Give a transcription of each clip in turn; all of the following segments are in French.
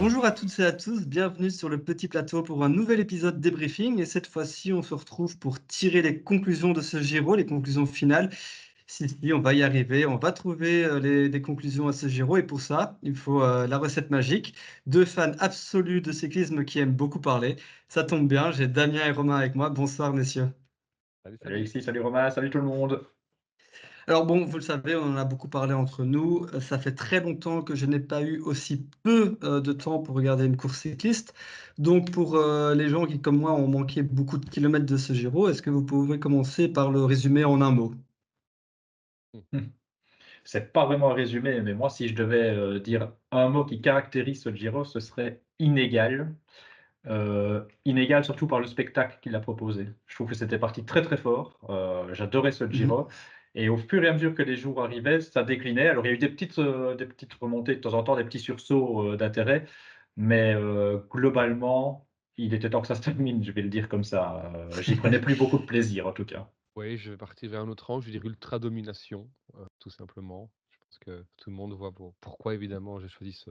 Bonjour à toutes et à tous, bienvenue sur le petit plateau pour un nouvel épisode débriefing. Et cette fois-ci, on se retrouve pour tirer les conclusions de ce Giro, les conclusions finales. Si, on va y arriver, on va trouver des conclusions à ce Giro. Et pour ça, il faut la recette magique. Deux fans absolus de cyclisme qui aiment beaucoup parler. Ça tombe bien, j'ai Damien et Romain avec moi. Bonsoir, messieurs. Salut, Salut salut. Alexis, salut Romain, salut tout le monde. Alors bon, vous le savez, on en a beaucoup parlé entre nous. Ça fait très longtemps que je n'ai pas eu aussi peu de temps pour regarder une course cycliste. Donc pour les gens qui, comme moi, ont manqué beaucoup de kilomètres de ce Giro, est-ce que vous pouvez commencer par le résumer en un mot? C'est pas vraiment un résumé, mais moi, si je devais dire un mot qui caractérise ce Giro, ce serait inégal. Inégal surtout par le spectacle qu'il a proposé. Je trouve que c'était parti très très fort. J'adorais ce Mhm. Giro. Et au fur et à mesure que les jours arrivaient, ça déclinait. Alors il y a eu des petites remontées de temps en temps, des petits sursauts d'intérêt, mais globalement, il était temps que ça se termine, je vais le dire comme ça. J'y prenais plus beaucoup de plaisir en tout cas. Oui, je vais partir vers un autre rang, je vais dire ultra domination, tout simplement. Je pense que tout le monde voit pourquoi évidemment j'ai choisi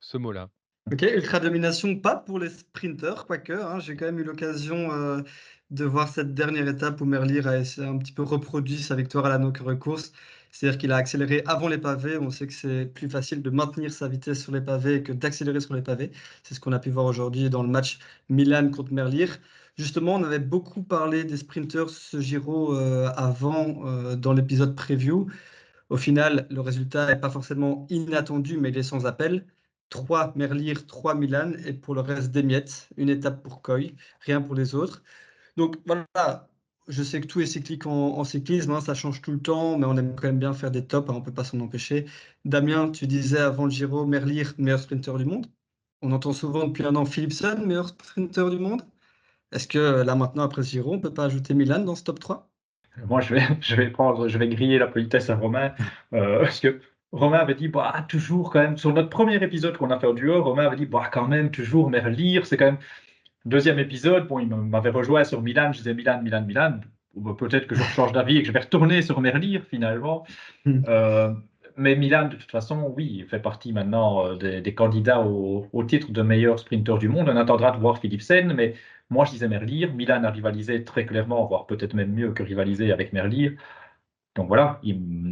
ce mot-là. Ok, ultra domination, pas pour les sprinteurs, quoique, hein, j'ai quand même eu l'occasion de voir cette dernière étape où Merlier a un petit peu reproduit sa victoire à la course. C'est-à-dire qu'il a accéléré avant les pavés. On sait que c'est plus facile de maintenir sa vitesse sur les pavés que d'accélérer sur les pavés. C'est ce qu'on a pu voir aujourd'hui dans le match Milan contre Merlier. Justement, on avait beaucoup parlé des sprinteurs ce Giro avant dans l'épisode preview. Au final, le résultat n'est pas forcément inattendu, mais il est sans appel. 3 Merlier, 3 Milan, et pour le reste des miettes, une étape pour Coy, rien pour les autres. Donc voilà, je sais que tout est cyclique en cyclisme, hein, ça change tout le temps, mais on aime quand même bien faire des tops, hein, on ne peut pas s'en empêcher. Damien, tu disais avant le Giro, Merlier, meilleur sprinter du monde. On entend souvent depuis un an Philipsen, meilleur sprinter du monde. Est-ce que là maintenant, après ce Giro, on ne peut pas ajouter Milan dans ce top 3? Moi, je vais griller la politesse à Romain, parce que Romain avait dit, bah, toujours quand même, sur notre premier épisode qu'on a fait en duo, Romain avait dit, bah, quand même, toujours Merlier, c'est quand même, deuxième épisode, bon, il m'avait rejoint sur Milan, je disais Milan, Milan, Milan, ou peut-être que je change d'avis et que je vais retourner sur Merlier, finalement. Euh, mais Milan, de toute façon, oui, il fait partie maintenant des candidats au titre de meilleur sprinter du monde. On attendra de voir Philipsen, mais moi, je disais Merlier. Milan a rivalisé très clairement, voire peut-être même mieux que rivaliser avec Merlier. Donc voilà,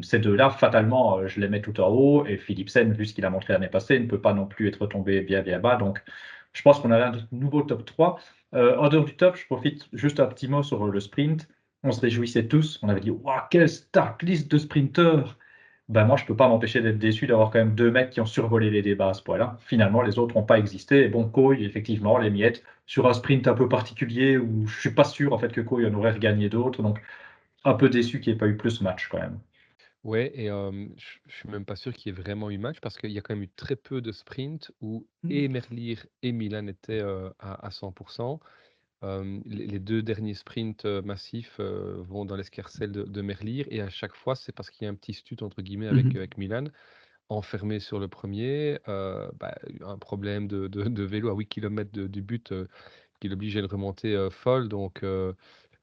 ces deux-là, fatalement, je les mets tout en haut. Et Philipsen, vu ce qu'il a montré l'année passée, ne peut pas non plus être tombé bien, bien bas. Donc je pense qu'on a un nouveau top 3. En dehors du top, je profite juste un petit mot sur le sprint. On se réjouissait tous. On avait dit, waouh, quelle start list de sprinteurs! Ben moi, je ne peux pas m'empêcher d'être déçu d'avoir quand même deux mecs qui ont survolé les débats à ce point-là. Finalement, les autres n'ont pas existé. Et bon, Coy, effectivement, les miettes, sur un sprint un peu particulier où je ne suis pas sûr en fait que Coy en aurait regagné d'autres. Donc, un peu déçu qu'il n'y ait pas eu plus de matchs quand même. Ouais, et je suis même pas sûr qu'il y ait vraiment eu match parce qu'il y a quand même eu très peu de sprints où et Merlier et Milan étaient à 100%. Les deux derniers sprints massifs vont dans l'escarcelle de Merlier et à chaque fois, c'est parce qu'il y a un petit stud entre guillemets avec Milan. Enfermé sur le premier, un problème de vélo à 8 km du but, qui l'oblige à une remontée, folle donc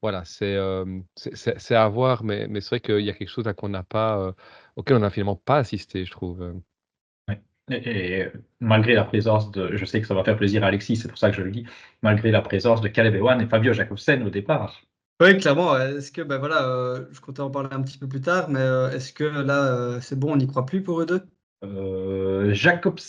voilà, c'est à voir mais c'est vrai qu'il y a quelque chose là qu'on n'a pas, auquel on n'a finalement pas assisté, je trouve. Ouais. Et malgré la présence de, je sais que ça va faire plaisir à Alexis, c'est pour ça que je le dis, malgré la présence de Caleb Ewan et Fabio Jakobsen au départ. Oui, clairement. Est-ce que, ben voilà, je comptais en parler un petit peu plus tard, mais est-ce que là, c'est bon, on n'y croit plus pour eux deux? Jacobs,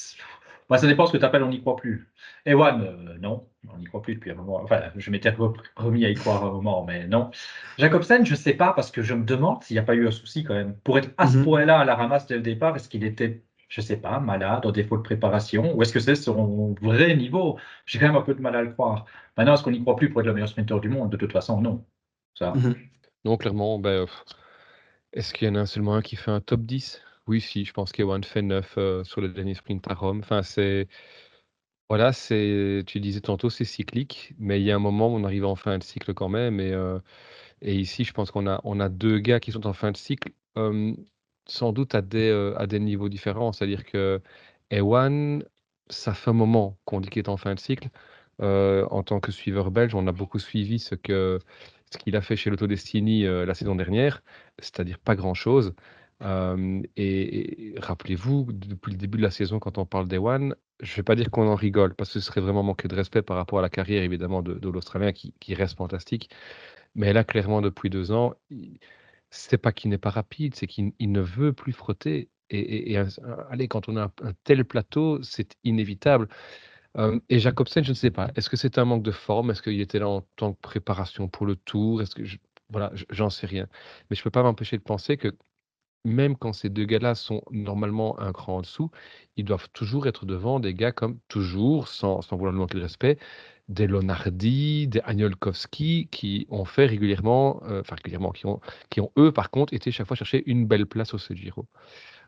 bah, ça dépend ce que tu appelles on n'y croit plus. Ewan, non, on n'y croit plus depuis un moment. Enfin, je m'étais remis à y croire un moment, mais non. Jacobsen, je sais pas, parce que je me demande s'il n'y a pas eu un souci quand même. Pour être à ce Mhm. point-là à la ramasse dès le départ, est-ce qu'il était, je sais pas, malade, en défaut de préparation, ou est-ce que c'est son vrai niveau? J'ai quand même un peu de mal à le croire. Maintenant, est-ce qu'on n'y croit plus pour être le meilleur sprinter du monde? De toute façon, non. Ça. Mhm. Non, clairement, est-ce qu'il y en a seulement un qui fait un top 10? Oui, si, je pense qu'Ewan fait 9 sur le dernier sprint à Rome. Enfin, voilà, tu disais tantôt, c'est cyclique, mais il y a un moment où on arrive en fin de cycle quand même et ici, je pense qu'on a 2 gars qui sont en fin de cycle, sans doute à des niveaux différents. C'est-à-dire que Ewan, ça fait un moment qu'on dit qu'il est en fin de cycle. En tant que suiveur belge, on a beaucoup suivi ce qu'il a fait chez Lotto Destiny, la saison dernière, c'est-à-dire pas grand-chose. Et rappelez-vous, depuis le début de la saison, quand on parle d'Ewan, je ne vais pas dire qu'on en rigole, parce que ce serait vraiment manquer de respect par rapport à la carrière, évidemment, de l'Australien qui reste fantastique. Mais là, clairement, depuis 2 ans, c'est pas qu'il n'est pas rapide, c'est qu'il ne veut plus frotter. Allez, quand on a un tel plateau, c'est inévitable. Et Jacobsen, je ne sais pas. Est-ce que c'est un manque de forme? Est-ce qu'il était là en tant que préparation pour le Tour? Voilà, j'en sais rien. Mais je peux pas m'empêcher de penser que même quand ces 2 gars-là sont normalement un cran en dessous, ils doivent toujours être devant des gars comme toujours, sans vouloir lui manquer de respect, des Lonardi, des Aniolkowski qui ont fait régulièrement, enfin régulièrement, qui ont eux, par contre, été chaque fois chercher une belle place au Giro.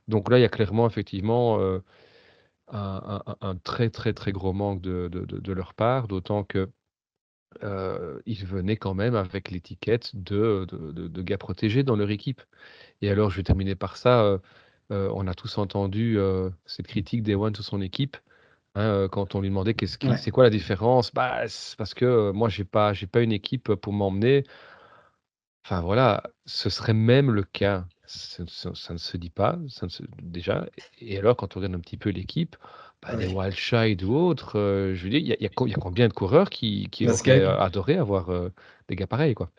Donc là, il y a clairement effectivement, un très, très, très gros manque de leur part, d'autant que, ils venaient quand même avec l'étiquette de gars protégés dans leur équipe. Et alors, je vais terminer par ça, on a tous entendu, cette critique d'Ewan sur son équipe, hein, quand on lui demandait Ouais. c'est quoi la différence? Bah, c'est parce que, moi j'ai pas une équipe pour m'emmener. Enfin voilà, ce serait même le cas. Ça ne se dit pas, ça ne se déjà et alors quand on regarde un petit peu l'équipe, Ah bah, des oui. Wildside ou autres, je veux dire, il y a combien de coureurs qui auraient, Gasquet. adoré avoir, des gars pareils, quoi?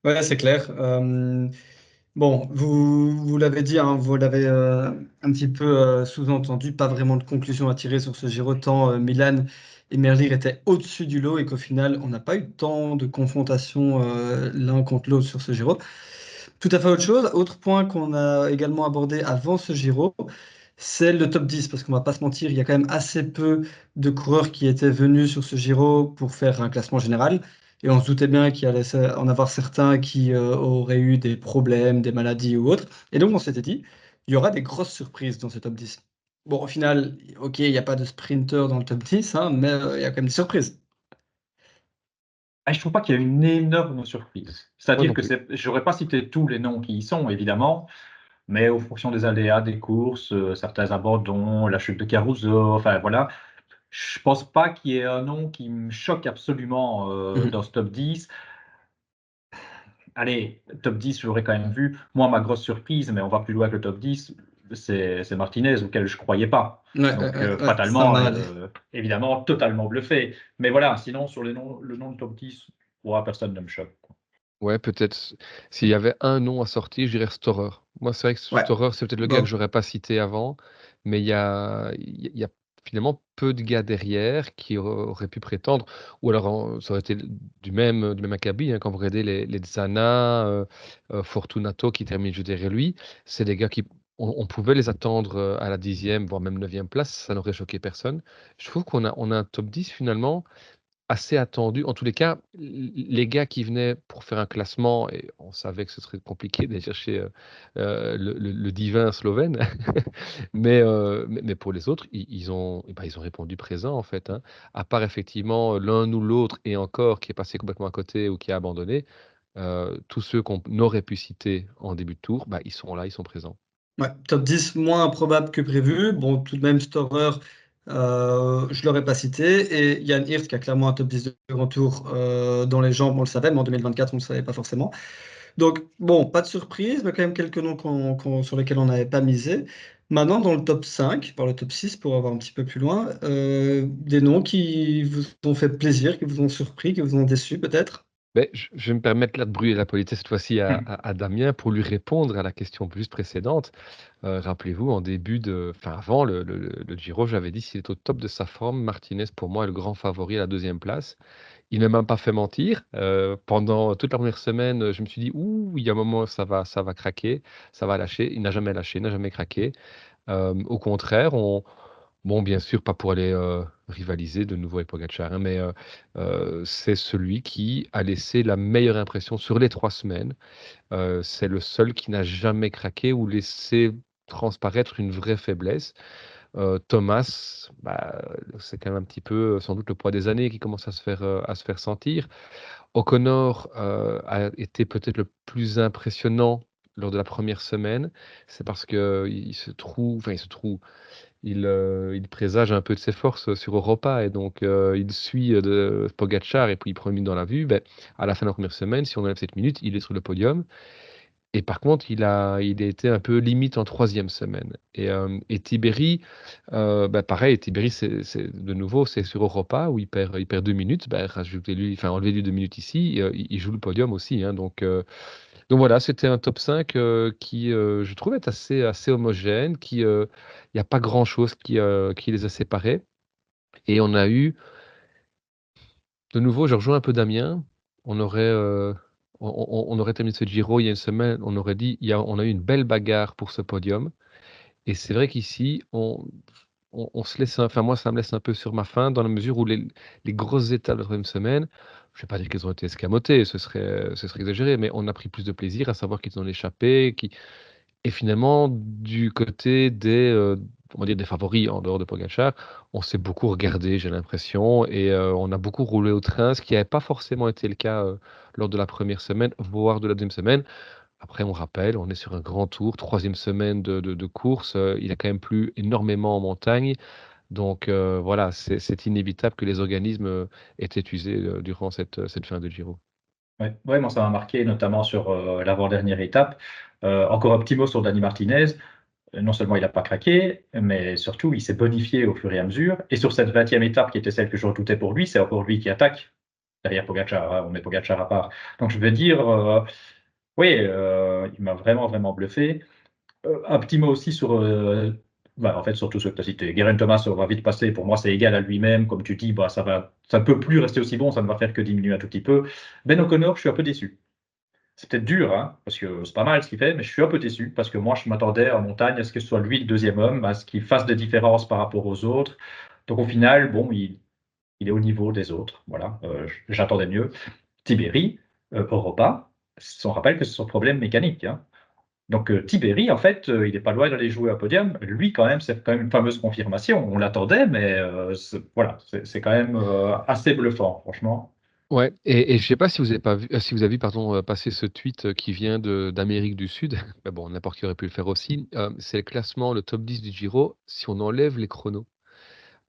Ouais, c'est clair. Bon, vous l'avez dit, hein, vous l'avez un petit peu sous-entendu, pas vraiment de conclusion à tirer sur ce Giro, tant Milan et Merlier étaient au-dessus du lot et qu'au final, on n'a pas eu tant de confrontation l'un contre l'autre sur ce Giro. Tout à fait autre chose. Autre point qu'on a également abordé avant ce Giro, c'est le top 10, parce qu'on va pas se mentir, il y a quand même assez peu de coureurs qui étaient venus sur ce Giro pour faire un classement général. Et on se doutait bien qu'il allait en avoir certains qui auraient eu des problèmes, des maladies ou autres. Et donc on s'était dit, il y aura des grosses surprises dans ce top 10. Bon, au final, ok, il n'y a pas de sprinter dans le top 10, hein, mais il y a quand même des surprises. Ah, je trouve pas qu'il y a une énorme surprise. Moi C'est-à-dire non que plus. j'aurais pas cité tous les noms qui y sont, évidemment, mais au fonction des aléas des courses, certains abandons, la chute de Caruso, enfin voilà. Je pense pas qu'il y ait un nom qui me choque absolument Mhm. dans ce top 10. Allez, top 10, j'aurais quand même vu. Moi, ma grosse surprise, mais on va plus loin que le top 10, c'est Martinez, auquel je croyais pas. Ouais, ouais, Donc, ouais, ouais, ça fatalement, m'a allé. évidemment, totalement bluffé. Mais voilà, sinon, sur le nom de top 10, ouais, personne ne me choque. Ouais, peut-être s'il y avait un nom à sortir, je dirais Storer. Moi, c'est vrai que Ouais, Storer, c'est peut-être le gars que bon. j'aurais pas cité avant, mais il y a finalement peu de gars derrière qui auraient pu prétendre ou alors ça aurait été du même acabit, hein, quand vous regardez les Zana, Fortunato qui termine juste derrière lui, c'est des gars qui on pouvait les attendre, à la 10e, voire même 9e place, ça n'aurait choqué personne. Je trouve qu'on a un top 10 finalement assez attendu. En tous les cas, les gars qui venaient pour faire un classement et on savait que ce serait compliqué d'aller chercher, le divin slovène. Mais pour les autres, ils ont répondu présent, en fait, hein. À part effectivement, l'un ou l'autre et encore qui est passé complètement à côté ou qui a abandonné, tous ceux qu'on aurait pu citer en début de tour, bah, ils sont là, ils sont présents. Ouais, top 10 moins improbable que prévu. Bon, tout de même, Storer, je ne l'aurais pas cité. Et Yann Hirt, qui a clairement un top 10 de grand tour dans les jambes, on le savait, mais en 2024, on ne le savait pas forcément. Donc, bon, pas de surprise, mais quand même quelques noms sur lesquels on n'avait pas misé. Maintenant, dans le top 5, par le top 6, pour avoir un petit peu plus loin, des noms qui vous ont fait plaisir, qui vous ont surpris, qui vous ont déçu peut-être? Beh, je vais me permettre là de brûler la politesse cette fois-ci à Hmm. à à Damien pour lui répondre à la question plus précédente. Rappelez-vous en début enfin avant le Giro, j'avais dit s'il est au top de sa forme, Martinez pour moi est le grand favori à la 2e place. Il ne m'a pas fait mentir, pendant toute la première semaine, je me suis dit: «Ouh, il y a un moment ça va craquer, ça va lâcher». Il n'a jamais lâché, il n'a jamais craqué. Au contraire, bon, bien sûr, pas pour aller, rivaliser de nouveau avec Pogačar, hein, mais c'est celui qui a laissé la meilleure impression sur les 3 semaines. C'est le seul qui n'a jamais craqué ou laissé transparaître une vraie faiblesse. Thomas, bah, c'est quand même un petit peu, sans doute le poids des années qui commence à se faire sentir. O'Connor, a été peut-être le plus impressionnant lors de la première semaine. C'est parce il présage un peu de ses forces, sur Europa et donc il suit, de Pogačar et puis il prend une minute dans la vue. Beh, à la fin de la première semaine, si on enlève cette minute, il est sur le podium Et par contre, il a été un peu limite en troisième semaine. Et Tiberi, pareil, Tiberi, de nouveau, c'est sur Europa où il perd 2 minutes. Rajoutez-lui, enfin, enlevez-lui 2 minutes ici. Il joue le podium aussi, hein. Donc voilà, c'était un top 5 qui, je trouve, est assez homogène, il n'y a pas grand-chose qui les a séparés. Et on a eu, de nouveau, je rejoins un peu Damien, on aurait, on aurait terminé ce Giro il y a une semaine, on aurait dit, on a eu une belle bagarre pour ce podium. Et c'est vrai qu'ici, on se laisse, enfin moi, ça me laisse un peu sur ma faim, dans la mesure où les grosses étapes de la troisième semaine, je ne vais pas dire qu'elles ont été escamotées, ce serait exagéré, mais on a pris plus de plaisir à savoir qu'ils ont échappé, et finalement, du côté on va dire des favoris en dehors de Pogacar, on s'est beaucoup regardé, j'ai l'impression, et on a beaucoup roulé au train, ce qui n'avait pas forcément été le cas lors de la première semaine, voire de la deuxième semaine. Après, on rappelle, on est sur un grand tour, troisième semaine de course, il a quand même plu énormément en montagne, donc voilà, c'est inévitable que les organismes aient épuisé durant cette fin de Giro. Ouais, ouais, moi ça m'a marqué notamment sur l'avant-dernière étape. Encore optimo sur Dani Martinez. Non seulement il n'a pas craqué, mais surtout il s'est bonifié au fur et à mesure. Et sur cette 20e étape qui était celle que je redoutais pour lui, c'est encore lui qui attaque derrière Pogacar, hein, on met Pogacar à part. Donc je veux dire, oui, il m'a vraiment, vraiment bluffé. Un petit mot aussi sur, en fait, sur tout ce que tu as cité. Geraint Thomas, on va vite passer. Pour moi, c'est égal à lui-même. Comme tu dis, ça ne peut plus rester aussi bon. Ça ne va faire que diminuer un tout petit peu. Ben O'Connor, je suis un peu déçu. C'est peut-être dur, hein, parce que c'est pas mal ce qu'il fait, mais je suis un peu déçu parce que moi, je m'attendais en montagne à ce que ce soit lui le deuxième homme, à ce qu'il fasse des différences par rapport aux autres. Donc au final, bon, il est au niveau des autres. Voilà, j'attendais mieux. Tiberi, Europa, on rappelle que c'est son problème mécanique, hein. Donc Tiberi, en fait, il n'est pas loin d'aller jouer à podium. Lui, quand même, c'est quand même une fameuse confirmation. On l'attendait, mais voilà, c'est quand même assez bluffant, franchement. Ouais, et je sais pas si vous avez pas vu, si vous avez vu, pardon, passer ce tweet qui vient d'Amérique du Sud. Mais bon, n'importe qui aurait pu le faire aussi. C'est le classement, le top 10 du Giro, si on enlève les chronos.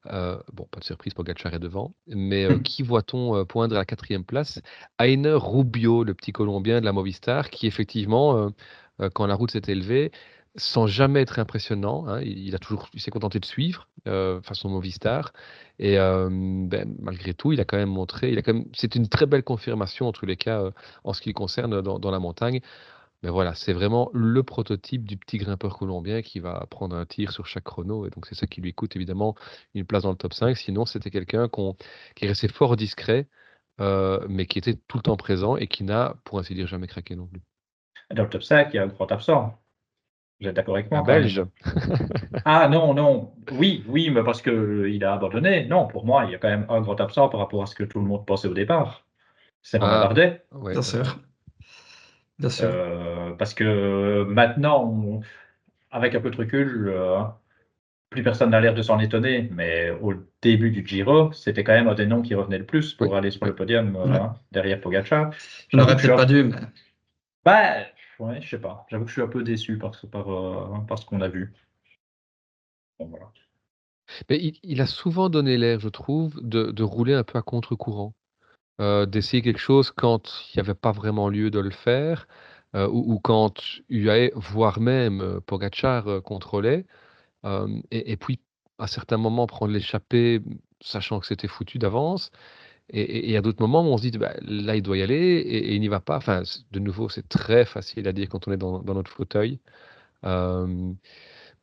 Bon, pas de surprise, Pogacar est devant. Mais qui voit-on poindre à la quatrième place? Ainer Rubio, le petit Colombien de la Movistar, qui effectivement, quand la route s'est élevée, sans jamais être impressionnant, hein, il s'est contenté de suivre façon Movistar. Et malgré tout, il a quand même montré, c'est une très belle confirmation en tous les cas en ce qui le concerne dans la montagne. Mais voilà, c'est vraiment le prototype du petit grimpeur colombien qui va prendre un tir sur chaque chrono. Et donc, c'est ça qui lui coûte évidemment une place dans le top 5. Sinon, c'était quelqu'un qui est resté fort discret, mais qui était tout le temps présent et qui n'a, pour ainsi dire, jamais craqué non plus. Dans le top 5, il y a un grand absent. Vous êtes d'accord avec moi Un quand même? Belge. Ah non, non, oui, oui, mais parce qu'il a abandonné. Non, pour moi, il y a quand même un grand absent par rapport à ce que tout le monde pensait au départ. C'est Romain Ah, Bardet. ouais, Bien ouais. sûr, bien sûr. Parce que maintenant, avec un peu de recul, plus personne n'a l'air de s'en étonner, mais au début du Giro, c'était quand même un des noms qui revenait le plus Oui, pour aller sur oui. le podium Ouais. derrière Pogacar. On J'avoue n'aurait que je suis peut-être pas un, dû, mais bah, ouais, je sais pas. J'avoue que je suis un peu déçu par ce qu'on a vu. Bon, voilà. Mais il a souvent donné l'air, je trouve, de rouler un peu à contre-courant. D'essayer quelque chose quand il n'y avait pas vraiment lieu de le faire, ou quand UAE, voire même Pogacar contrôlait. Et puis, à certains moments, prendre l'échappée, sachant que c'était foutu d'avance. Et à d'autres moments où on se dit, bah, là, il doit y aller et il n'y va pas. Enfin, de nouveau, c'est très facile à dire quand on est dans notre fauteuil. Euh,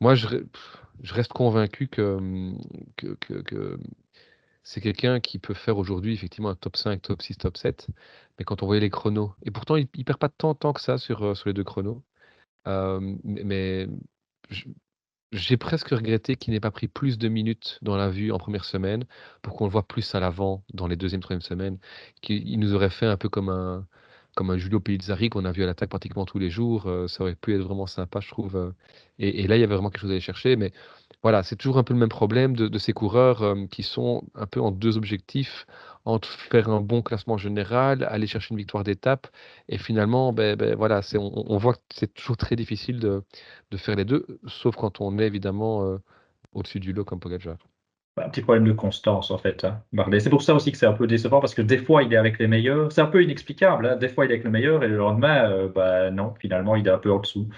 Moi, je reste convaincu que c'est quelqu'un qui peut faire aujourd'hui effectivement un top 5, top 6, top 7. Mais quand on voyait les chronos, et pourtant, il perd pas tant que ça sur les deux chronos. Mais je- j'ai presque regretté qu'il n'ait pas pris plus de minutes dans la vue en première semaine pour qu'on le voit plus à l'avant dans les deuxième, troisième semaines. Il nous aurait fait un peu comme un Giulio Pellizzari qu'on a vu à l'attaque pratiquement tous les jours. Ça aurait pu être vraiment sympa, je trouve. Et là, il y avait vraiment quelque chose à aller chercher. Mais voilà, c'est toujours un peu le même problème de ces coureurs qui sont un peu en deux objectifs, entre faire un bon classement général, aller chercher une victoire d'étape. Et finalement, voilà, on voit que c'est toujours très difficile de faire les deux, sauf quand on est évidemment au-dessus du lot comme Pogacar. Un petit problème de constance, en fait, hein, Bardet. C'est pour ça aussi que c'est un peu décevant, parce que des fois, il est avec les meilleurs. C'est un peu inexplicable, hein. Des fois, il est avec le meilleur, et le lendemain, bah non, finalement, il est un peu en dessous.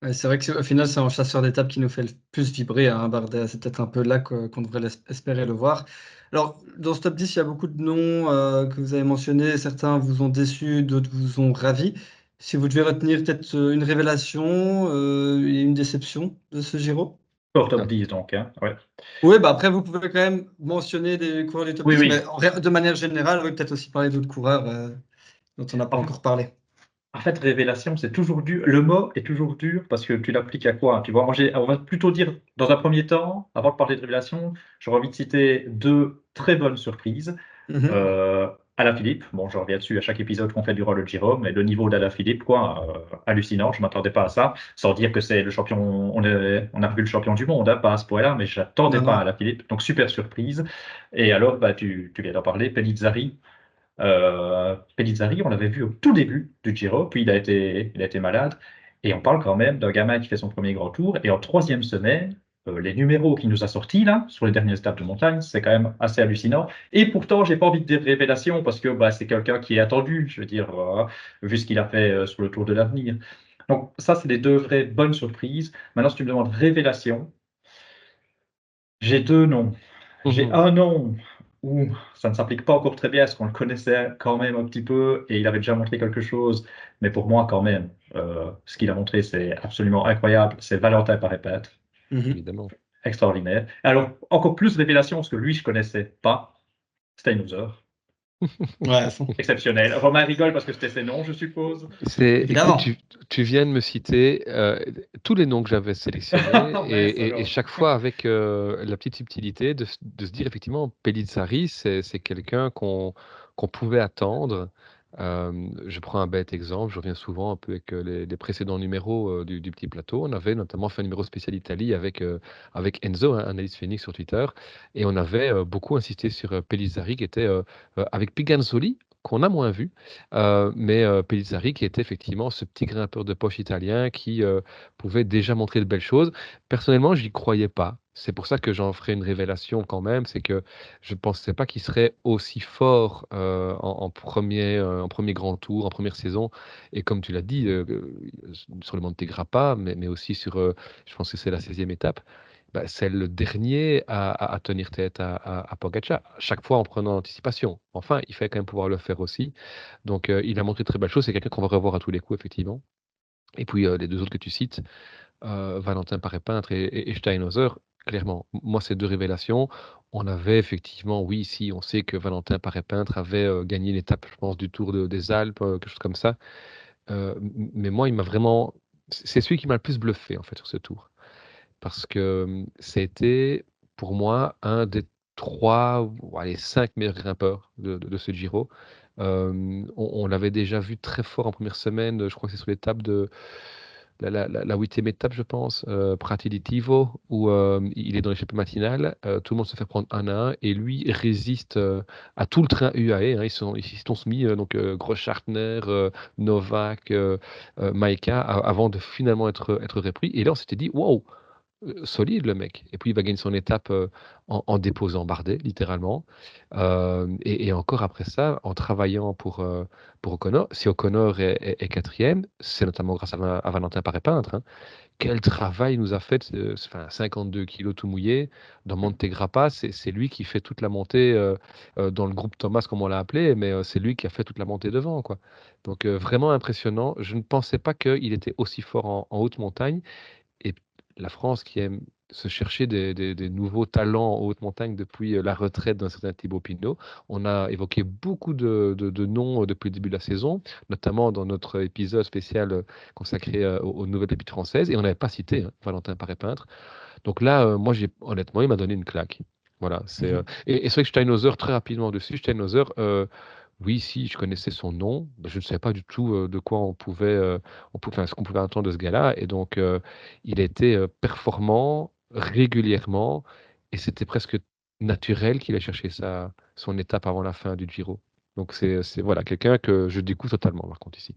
Ouais, c'est vrai qu'au final, c'est un chasseur d'étapes qui nous fait le plus vibrer, hein, Bardet. C'est peut-être un peu là qu'on devrait espérer le voir. Alors, dans ce top 10, il y a beaucoup de noms que vous avez mentionnés. Certains vous ont déçu, d'autres vous ont ravi. Si vous devez retenir peut-être une révélation et une déception de ce Giro? Hors top Ah, 10, donc, hein, ouais. Oui, bah après, vous pouvez quand même mentionner des coureurs du top Oui, 10, mais oui. de manière générale, oui, peut-être aussi parler d'autres coureurs dont on n'a pas En, encore parlé. en fait, révélation, c'est toujours dur. Le mot est toujours dur parce que tu l'appliques à quoi? Tu vois, moi, on va plutôt dire, dans un premier temps, avant de parler de révélation, j'aurais envie de citer deux très bonnes surprises. Mhm. Alaphilippe, bon, je reviens dessus à chaque épisode qu'on fait durant le Giro, mais le niveau d'Alaphilippe, quoi, hallucinant, je m'attendais pas à ça, sans dire que c'est le champion, on a vu le champion du monde, hein, pas à ce point-là, mais j'attendais Non, pas à non. Alaphilippe, donc super surprise. Et alors, bah, tu viens d'en parler, Pellizzari. Pellizzari, on l'avait vu au tout début du Giro, puis il a été malade, et on parle quand même d'un gamin qui fait son premier grand tour, et en troisième semaine, les numéros qu'il nous a sortis là, sur les dernières étapes de montagne, c'est quand même assez hallucinant. Et pourtant, j'ai pas envie de dire révélation, parce que bah, c'est quelqu'un qui est attendu, je veux dire, vu ce qu'il a fait sur le Tour de l'Avenir. Donc ça, c'est des deux vraies bonnes surprises. Maintenant, si tu me demandes révélation, j'ai deux noms. J'ai mhm. un nom où ça ne s'applique pas encore très bien, parce qu'on le connaissait quand même un petit peu et il avait déjà montré quelque chose. Mais pour moi, quand même, ce qu'il a montré, c'est absolument incroyable. C'est Valentin Paré-Peintre, Mhm. Évidemment. extraordinaire. Alors, encore plus révélation, parce que lui, je connaissais pas. Steinhauser, Ouais, à fond. exceptionnel. Romain rigole parce que c'était ses noms, je suppose. Écoute, Évidemment. tu viens de me citer tous les noms que j'avais sélectionnés Mince et alors. chaque fois avec la petite subtilité de se dire effectivement, Pellizzari, c'est quelqu'un qu'on pouvait attendre. Je prends un bête exemple, je reviens souvent un peu avec les précédents numéros du petit plateau. On avait notamment fait un numéro spécial Italie avec Enzo, hein, Analyse Phoenix sur Twitter, et on avait beaucoup insisté sur Pellizzari qui était avec Piganzoli, qu'on a moins vu. Mais Pellizzari, qui était effectivement ce petit grimpeur de poche italien qui pouvait déjà montrer de belles choses. Personnellement, j'y croyais pas. C'est pour ça que j'en ferai une révélation quand même, c'est que je ne pensais pas qu'il serait aussi fort en premier grand tour, en première saison. Et comme tu l'as dit, sur le Monte Grappa, mais aussi sur, je pense que c'est la 16e étape, bah, c'est le dernier à tenir tête à Pogacar, chaque fois en prenant l'anticipation. Enfin, il fait quand même pouvoir le faire aussi. Donc, il a montré de très belles choses. C'est quelqu'un qu'on va revoir à tous les coups, effectivement. Et puis, les deux autres que tu cites, Valentin Paré-Peintre et Steinhauser, clairement, moi, ces deux révélations, on avait effectivement, oui, ici, on sait que Valentin Paré-Peintre avait gagné l'étape, je pense, du Tour des Alpes, quelque chose comme ça. Mais moi, il m'a vraiment. C'est celui qui m'a le plus bluffé, en fait, sur ce tour. Parce que c'était, pour moi, un des 3 ou allez, 5 meilleurs grimpeurs de ce Giro. On l'avait déjà vu très fort en première semaine, je crois que c'est sur l'étape de la 8e étape, je pense, Prati-di-Tivo, où il est dans l'échappée matinale, tout le monde se fait prendre un à un, et lui résiste à tout le train UAE, hein, ils s'y sont soumis, donc Grossschartner, Novak, Maïka, avant de finalement être repris. Et là, on s'était dit, waouh, solide le mec. Et puis il va gagner son étape en déposant Bardet, littéralement. Et encore après ça, en travaillant pour O'Connor. Si O'Connor est quatrième, c'est notamment grâce à Valentin Paré-Peintre, hein. Quel travail il nous a fait, enfin, 52 kilos tout mouillé, dans Monte Grappa, c'est lui qui fait toute la montée dans le groupe Thomas, comme on l'a appelé, mais c'est lui qui a fait toute la montée devant, quoi. Donc vraiment impressionnant. Je ne pensais pas qu'il était aussi fort en haute montagne. Et la France qui aime se chercher des nouveaux talents en haute montagne depuis la retraite d'un certain Thibaut Pinot. On a évoqué beaucoup de noms depuis le début de la saison, notamment dans notre épisode spécial consacré aux nouvelles pépites françaises, et on n'avait pas cité Valentin Paré-Peintre. Donc là, moi, honnêtement, il m'a donné une claque. Voilà, Mhm. et c'est vrai que Steinhauser, très rapidement dessus, Steinhauser, oui, si, je connaissais son nom, mais je ne savais pas du tout de quoi enfin, ce qu'on pouvait attendre de ce gars-là. Et donc, il était performant régulièrement, et c'était presque naturel qu'il ait cherché son étape avant la fin du Giro. Donc, voilà, quelqu'un que je découvre totalement, par contre, ici.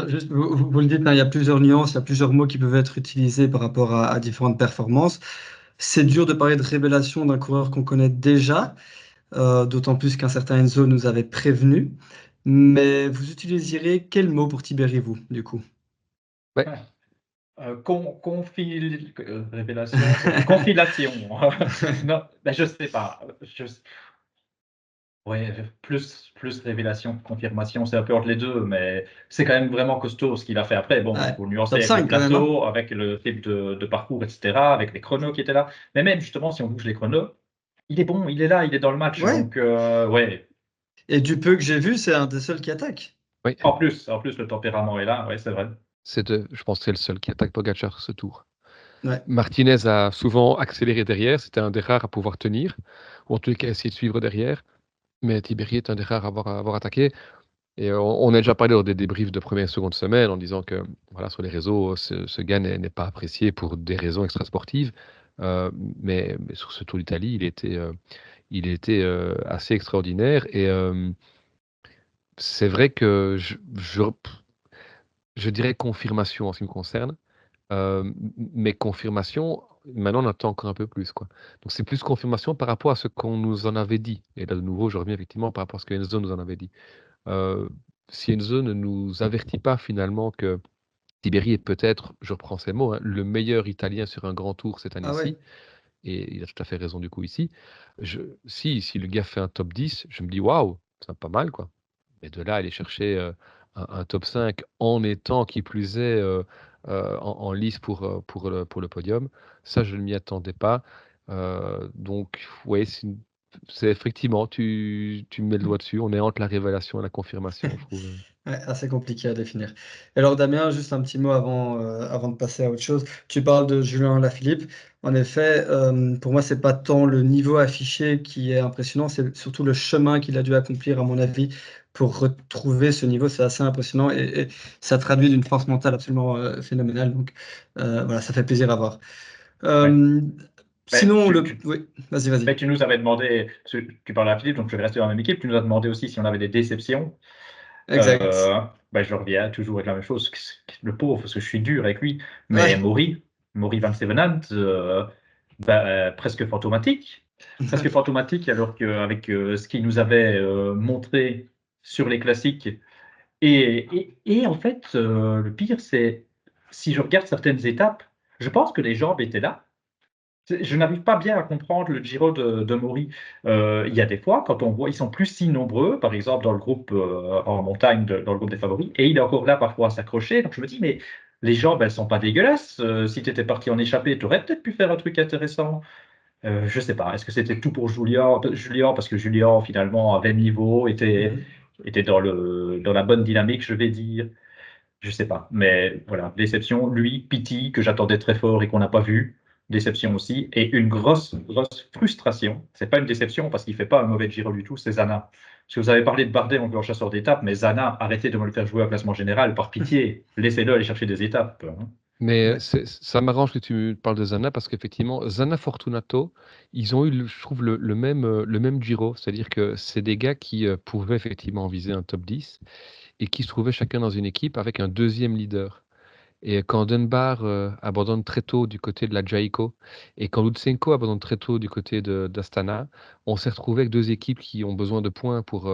Juste, vous le dites, hein, il y a plusieurs nuances, il y a plusieurs mots qui peuvent être utilisés par rapport à différentes performances. c'est dur de parler de révélation d'un coureur qu'on connaît déjà, d'autant plus qu'un certain Enzo nous avait prévenu. Mais vous utiliserez quel mot pour Tibéri, vous, du coup? Ouais, Révélation, confilation. Non, ben, je sais pas. Ouais, plus révélation que confirmation, c'est un peu entre les deux, mais c'est quand même vraiment costaud ce qu'il a fait après. Bon, il Ouais, faut nuancer top avec le 5 quand même, hein? plateau, avec le type de parcours, etc., avec les chronos qui étaient là. Mais même justement, si on bouge les chronos, il est bon, il est là, il est dans le match. Ouais. Donc, ouais. Et du peu que j'ai vu, c'est un des seuls qui attaque. oui. En plus, le tempérament est là, ouais, c'est vrai. Je pense que c'est le seul qui attaque Pogacar ce tour. Ouais. Martinez a souvent accéléré derrière, c'était un des rares à pouvoir tenir, ou en tout cas essayer de suivre derrière. Mais Tibéri est un des rares à avoir attaqué. Et on a déjà parlé lors des débriefs de première et seconde semaine en disant que voilà, sur les réseaux, ce gars n'est pas apprécié pour des raisons extrasportives. Mais sur ce Tour d'Italie, il était assez extraordinaire. Et c'est vrai que je dirais confirmation en ce qui me concerne. Mais confirmation, maintenant on attend encore un peu plus, quoi. Donc c'est plus confirmation par rapport à ce qu'on nous en avait dit. Et là de nouveau, je reviens effectivement par rapport à ce que Enzo nous en avait dit. Heu, Si Enzo ne nous avertit pas finalement que Ribéry est peut-être, je reprends ses mots, hein, le meilleur Italien sur un grand tour cette Ah ouais. année-ci, et il a tout à fait raison du coup ici. Si le gars fait un top 10, je me dis: «Waouh, c'est pas mal, quoi». Mais de là à aller chercher, un top 5 en étant qui plus est, en lice pour le podium, ça je ne m'y attendais pas. Donc ouais, c'est effectivement, tu mets le doigt dessus, on est entre la révélation et la confirmation, je trouve. Ouais, assez compliqué à définir. Alors Damien, juste un petit mot avant de passer à autre chose. Tu parles de Julien Alaphilippe. En effet, pour moi, c'est pas tant le niveau affiché qui est impressionnant, c'est surtout le chemin qu'il a dû accomplir, à mon avis, pour retrouver ce niveau. C'est assez impressionnant et ça traduit d'une force mentale absolument, phénoménale. Donc, voilà, ça fait plaisir à voir. Ouais. Hem, Mais sinon oui, vas-y. tu nous avais demandé, parce que tu parles à Philippe, donc je vais rester dans la même équipe, tu nous as demandé aussi si on avait des déceptions. Exact. Je reviens toujours avec la même chose, le pauvre, parce que je suis dur avec lui, mais Ouais. Maury Van Stevenant, presque fantomatique. Presque fantomatique, alors qu'avec ce qu'il nous avait montré sur les classiques. Et en fait, le pire, c'est si je regarde certaines étapes, je pense que les jambes étaient là. Je n'arrive pas bien à comprendre le Giro de Maury. Il y a des fois, quand on voit, ils sont plus si nombreux, par exemple dans le groupe en montagne, dans le groupe des favoris, et il est encore là parfois à s'accrocher. Donc je me dis, mais les jambes, elles sont pas dégueulasses. Si tu étais parti en échappée, tu aurais peut-être pu faire un truc intéressant. Je sais pas. Est-ce que c'était tout pour Julien, parce que Julien finalement avait le niveau, Mmh. était dans la bonne dynamique, je vais dire. Je sais pas, mais voilà, déception. Lui, Pity, que j'attendais très fort et qu'on n'a pas vu, déception aussi. Et une grosse frustration. C'est pas une déception parce qu'il fait pas un mauvais Giro du tout, c'est Zana. Parce que vous avez parlé de Bardet en grand chasseur d'étapes, mais Zana, arrêtez de me le faire jouer au classement général, par pitié. Laissez-le aller chercher des étapes, hein. Mais Ouais. ça m'arrange que tu parles de Zana parce qu'effectivement, Zana Fortunato, ils ont eu, je trouve, le même Giro. C'est-à-dire que c'est des gars qui pouvaient effectivement viser un top 10 et qui se trouvaient chacun dans une équipe avec un deuxième leader. Et quand Dunbar abandonne très tôt du côté de la Jayco et quand Lutsenko abandonne très tôt du côté d'Astana, on s'est retrouvé avec deux équipes qui ont besoin de points pour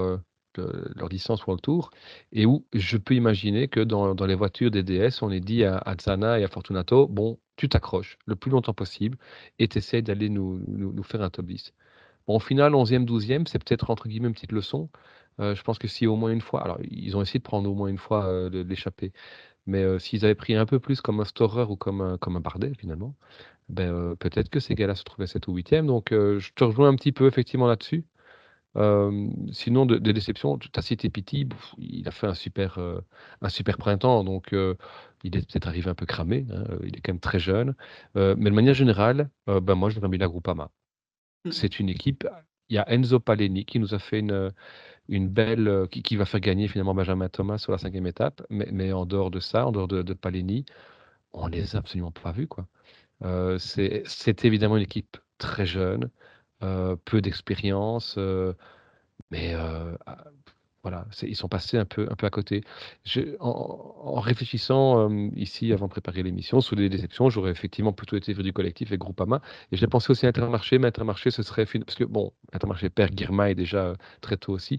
leur distance pour le tour et où je peux imaginer que dans les voitures des DS, on est dit à Zana et à Fortunato, bon, tu t'accroches le plus longtemps possible et tu essaies d'aller nous faire un top 10. Bon, au final, 11e, 12e, c'est peut-être entre guillemets une petite leçon. Je pense que si au moins une fois, alors ils ont essayé de prendre au moins une fois de l'échappée, mais s'ils avaient pris un peu plus comme un Storer ou comme un Bardet finalement, ben, peut-être que ces gars-là se trouvaient 7 ou 8e. Donc je te rejoins un petit peu effectivement là-dessus. Sinon de déceptions, tu as cité Pity, il a fait un super printemps, donc il est peut-être arrivé un peu cramé, hein, il est quand même très jeune. Mais de manière générale, ben, moi je l'aurais mis la Groupama. Mmh. C'est une équipe, il y a Enzo Paleni qui nous a fait une belle, qui va faire gagner finalement Benjamin Thomas sur la 5e étape, mais en dehors de ça, en dehors de Paleni, on les a absolument pas vus, quoi. C'est évidemment une équipe très jeune, peu d'expérience, mais voilà, ils sont passés un peu à côté. En réfléchissant ici avant de préparer l'émission sur les déceptions, j'aurais effectivement plutôt été vers du collectif et Groupama. Et j'ai pensé aussi à Intermarché, mais Intermarché, ce serait parce que bon, Intermarché perd Girmay déjà très tôt aussi.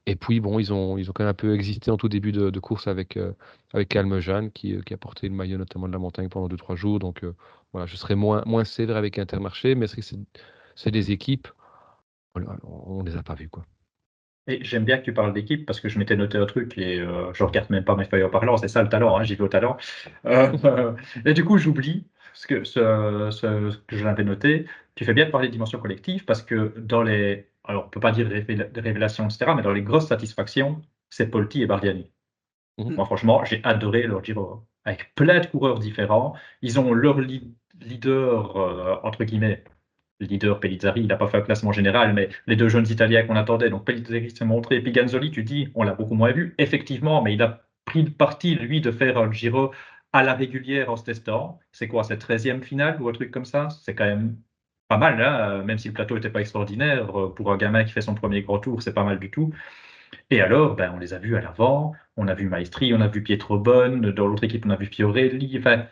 Et puis bon, ils ont quand même un peu existé en tout début de course avec Calmejane qui a porté le maillot notamment de la montagne pendant 2-3 jours. Donc voilà, je serais moins sévère avec Intermarché, mais c'est des équipes, voilà, on les a pas vues, quoi. Et j'aime bien que tu parles d'équipe parce que je m'étais noté un truc et je regarde même pas mes feuilles en parlant, c'est ça le talent, hein, j'y vais au talent. Et du coup, j'oublie ce que je l'avais noté. Tu fais bien de parler de dimension collective parce que alors on peut pas dire des révélations, etc., mais dans les grosses satisfactions, c'est Polti et Bardiani. Mhm. Moi, franchement, j'ai adoré leur Giro, avec plein de coureurs différents. Ils ont leur leader, entre guillemets, leader Pellizzari, il n'a pas fait un classement général, mais les deux jeunes Italiens qu'on attendait, donc Pellizzari s'est montré, et puis Ganzoli, tu dis, on l'a beaucoup moins vu, effectivement, mais il a pris le parti, lui, de faire un Giro à la régulière en se testant. C'est quoi, cette 13e finale ou un truc comme ça? C'est quand même pas mal, hein, même si le plateau n'était pas extraordinaire, pour un gamin qui fait son premier grand tour, c'est pas mal du tout. Et alors, ben, on les a vus à l'avant, on a vu Maestri, on a vu Pietro Bonne, dans l'autre équipe, on a vu Fiorelli, enfin,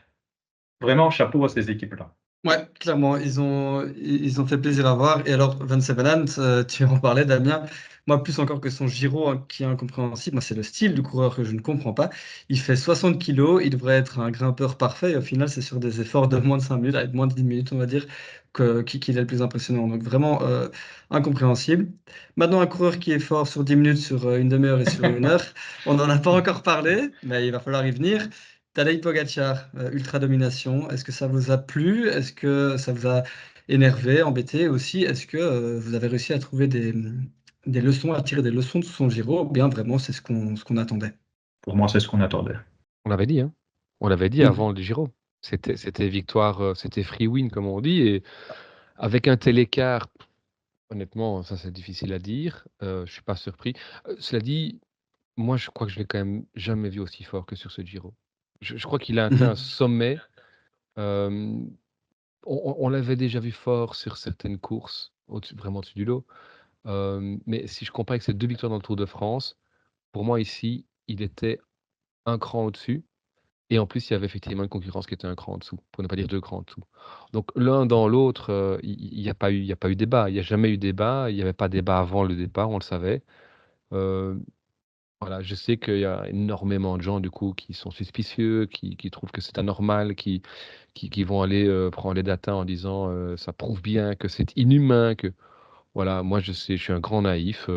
vraiment, chapeau à ces équipes-là. Ouais, clairement, ils ont fait plaisir à voir. Et alors, Van Sevenant, tu en parlais, Damien. Moi, plus encore que son Giro, hein, qui est incompréhensible, moi, c'est le style du coureur que je ne comprends pas. Il fait 60 kilos, il devrait être un grimpeur parfait. Et au final, c'est sur des efforts de moins de 5 minutes, avec moins de 10 minutes, on va dire, qu'il est le plus impressionnant. Donc, vraiment incompréhensible. Maintenant, un coureur qui est fort sur 10 minutes, sur une demi-heure et sur une heure, on n'en a pas encore parlé, mais il va falloir y venir. Tadej Pogacar, ultra domination. Est-ce que ça vous a plu? Est-ce que ça vous a énervé, embêté aussi? Est-ce que vous avez réussi à trouver des leçons, à tirer des leçons de son Giro? Ou bien vraiment c'est ce qu'on attendait? Pour moi, c'est ce qu'on attendait. On l'avait dit, hein. On l'avait dit Mhm. avant le Giro. C'était victoire, c'était free win, comme on dit. Et avec un tel écart, honnêtement, ça c'est difficile à dire. Je suis pas surpris. Cela dit, moi je crois que je l'ai quand même jamais vu aussi fort que sur ce Giro. Je crois qu'il a atteint un Mhm. sommet. euh, on l'avait déjà vu fort sur certaines courses, vraiment au-dessus du lot. Mais si je compare avec ses 2 victoires dans le Tour de France, pour moi ici, il était un cran au-dessus. Et en plus, il y avait effectivement une concurrence qui était un cran en dessous, pour ne pas dire 2 crans en dessous. Donc l'un dans l'autre, il y a pas eu débat. Il y a jamais eu débat. Il y avait pas débat avant le départ, on le savait. Heu, voilà, je sais qu'il y a énormément de gens, du coup, qui sont suspicieux, qui trouvent que c'est anormal, qui vont aller, prendre les datas en disant, «Ça prouve bien que c'est inhumain», que voilà, moi je suis un grand naïf,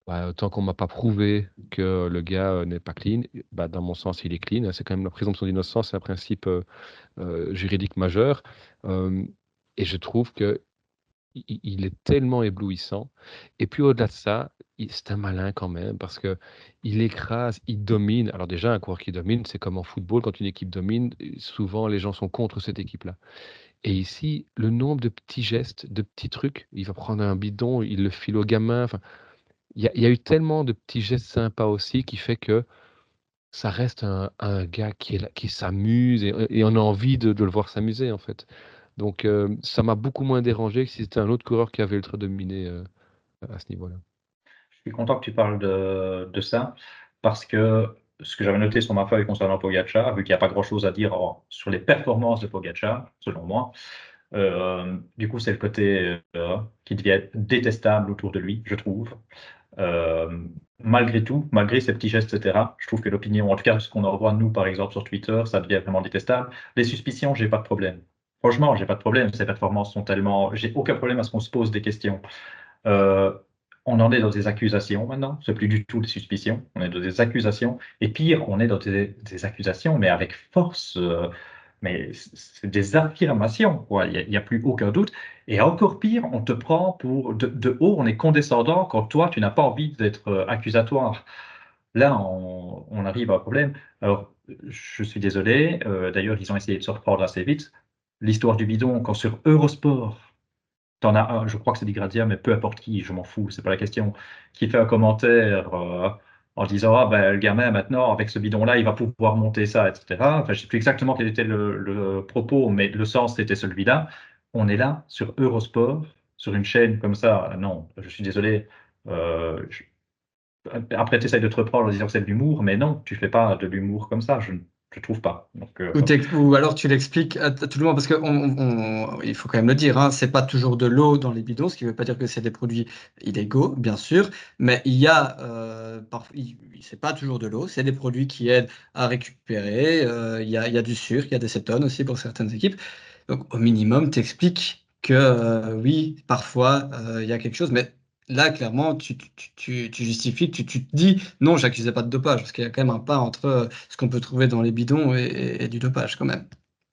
bah, tant qu'on m'a pas prouvé que le gars, n'est pas clean, bah, dans mon sens, il est clean, hein. C'est quand même la présomption d'innocence, c'est un principe, juridique majeur. Hem Et je trouve que il est tellement éblouissant et puis au-delà de ça, c'est un malin quand même parce que il écrase, il domine. Alors déjà, un coureur qui domine, c'est comme en football, quand une équipe domine, souvent les gens sont contre cette équipe-là. Et ici, le nombre de petits gestes, de petits trucs, il va prendre un bidon, il le file au gamin, enfin, il y a eu tellement de petits gestes sympas aussi qui fait que ça reste un gars qui est là, qui s'amuse et on a envie de le voir s'amuser, en fait. Donc ça m'a beaucoup moins dérangé que si c'était un autre coureur qui avait ultra dominé, à ce niveau-là. Je suis content que tu parles de ça, parce que ce que j'avais noté sur ma feuille concernant Pogacar, vu qu'il n'y a pas grand-chose à dire sur les performances de Pogacar, selon moi, du coup, c'est le côté qui devient détestable autour de lui, je trouve. Malgré tout, malgré ces petits gestes, etc., je trouve que l'opinion, en tout cas ce qu'on envoie nous par exemple sur Twitter, ça devient vraiment détestable. Les suspicions, j'ai pas de problème. Franchement, j'ai pas de problème. Ces performances sont tellement, j'ai aucun problème à ce qu'on se pose des questions. Euh, on en est dans des accusations maintenant. C'est plus du tout des suspicions. On est dans des accusations. Et pire, on est dans des accusations, mais avec force. Mais c'est des affirmations, quoi. Il y a plus aucun doute. Et encore pire, on te prend pour de haut, on est condescendant quand toi, tu n'as pas envie d'être accusatoire. Là, on arrive à un problème. Alors, je suis désolé. D'ailleurs, ils ont essayé de se reprendre assez vite. L'histoire du bidon, quand sur Eurosport, t'en as un, je crois que c'est Digradia, mais peu importe qui, je m'en fous, c'est pas la question, qui fait un commentaire en disant ah ben le gamin maintenant avec ce bidon-là il va pouvoir monter ça, etc. Enfin je sais plus exactement quel était le propos, mais le sens était celui-là. On est là sur Eurosport, sur une chaîne comme ça. Non, je suis désolé. après, tu essayes de te reprendre en disant que c'est de l'humour, mais non, tu fais pas de l'humour comme ça, je trouve pas. Donc, Ou alors tu l'expliques à tout le monde, parce que il faut quand même le dire, hein, c'est pas toujours de l'eau dans les bidons, ce qui veut pas dire que c'est des produits illégaux, bien sûr, mais il y a, c'est pas toujours de l'eau, c'est des produits qui aident à récupérer, il y a du sucre, il y a des cétones aussi pour certaines équipes. Donc au minimum, t'expliques que oui, parfois il y a quelque chose, mais là clairement tu justifies, tu te dis non, j'accusais pas de dopage, parce qu'il y a quand même un pas entre ce qu'on peut trouver dans les bidons et du dopage quand même.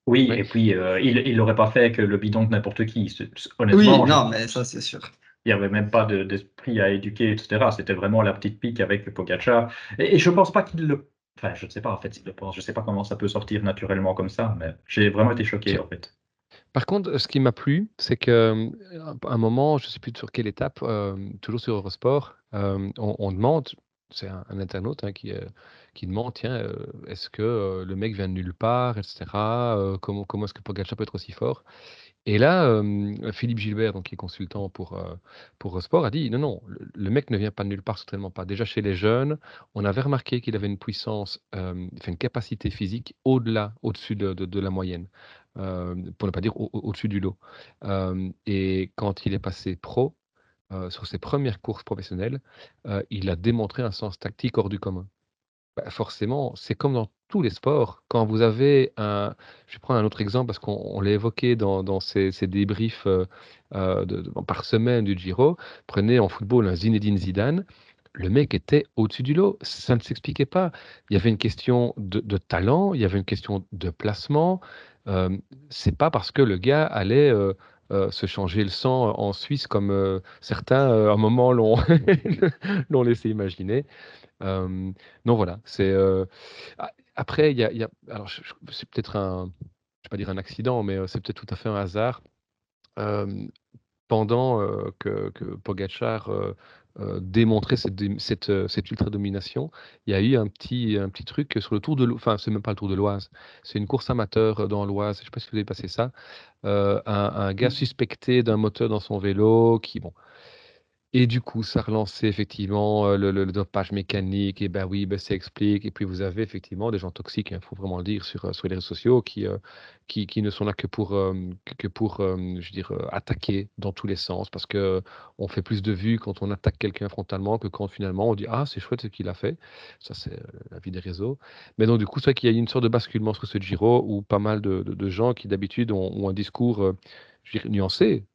oui, Ouais. et puis il l'aurait pas fait que le bidon de n'importe qui. Oui, Honnêtement, non, mais ça c'est sûr. il n'y avait même pas d'esprit à éduquer, etc. C'était vraiment la petite pique avec Pogacar. Et je pense pas qu'il le. Enfin, je ne sais pas en fait s'il le pense. Je ne sais pas comment ça peut sortir naturellement comme ça, mais j'ai vraiment été choqué Ok. en fait. Par contre, ce qui m'a plu, c'est qu'à un moment, je ne sais plus sur quelle étape, toujours sur Eurosport, on demande, c'est un internaute hein, qui demande, tiens, est-ce que le mec vient de nulle part, etc. Comment est-ce que Pogacar peut être aussi fort? Et là, Philippe Gilbert, donc, qui est consultant pour Eurosport, a dit, non, non, le mec ne vient pas de nulle part, certainement pas. Déjà chez les jeunes, on avait remarqué qu'il avait une puissance, enfin, une capacité physique au-dessus de la moyenne, pour ne pas dire au-dessus du lot. Et quand il est passé pro, sur ses premières courses professionnelles, il a démontré un sens tactique hors du commun. Bah, forcément, c'est comme dans tous les sports. Quand vous avez un je vais prendre un autre exemple parce qu'on l'a évoqué dans ces débriefs, par semaine du Giro. Prenez en football un Zinedine Zidane, le mec était au-dessus du lot, ça ne s'expliquait pas. Il y avait une question de talent, il y avait une question de placement. C'est pas parce que le gars allait, se changer le sang en Suisse comme, certains, à un moment l'ont l'ont laissé imaginer. Donc voilà, après il y a alors c'est peut-être je vais pas dire un accident, mais c'est peut-être tout à fait un hasard. Hem, Pendant, que Pogačar, démontrait cette ultra domination, il y a eu un petit truc sur le Tour de l'O enfin, c'est même pas le Tour de l'Oise, c'est une course amateur, dans l'Oise, je sais pas si vous avez passé ça. Un gars suspecté d'un moteur dans son vélo qui bon et du coup, ça relançait effectivement, le dopage mécanique et ben oui, ben ça explique et puis vous avez effectivement des gens toxiques, il faut vraiment le dire sur les réseaux sociaux qui ne sont là que pour, je veux dire, attaquer dans tous les sens parce qu'on fait plus de vues quand on attaque quelqu'un frontalement que quand finalement on dit: «Ah c'est chouette ce qu'il a fait». Ça c'est, la vie des réseaux. Mais donc du coup, c'est vrai qu'il y a eu une sorte de basculement sur ce Giro où pas mal de gens qui d'habitude ont un discours, je dirais nuancé.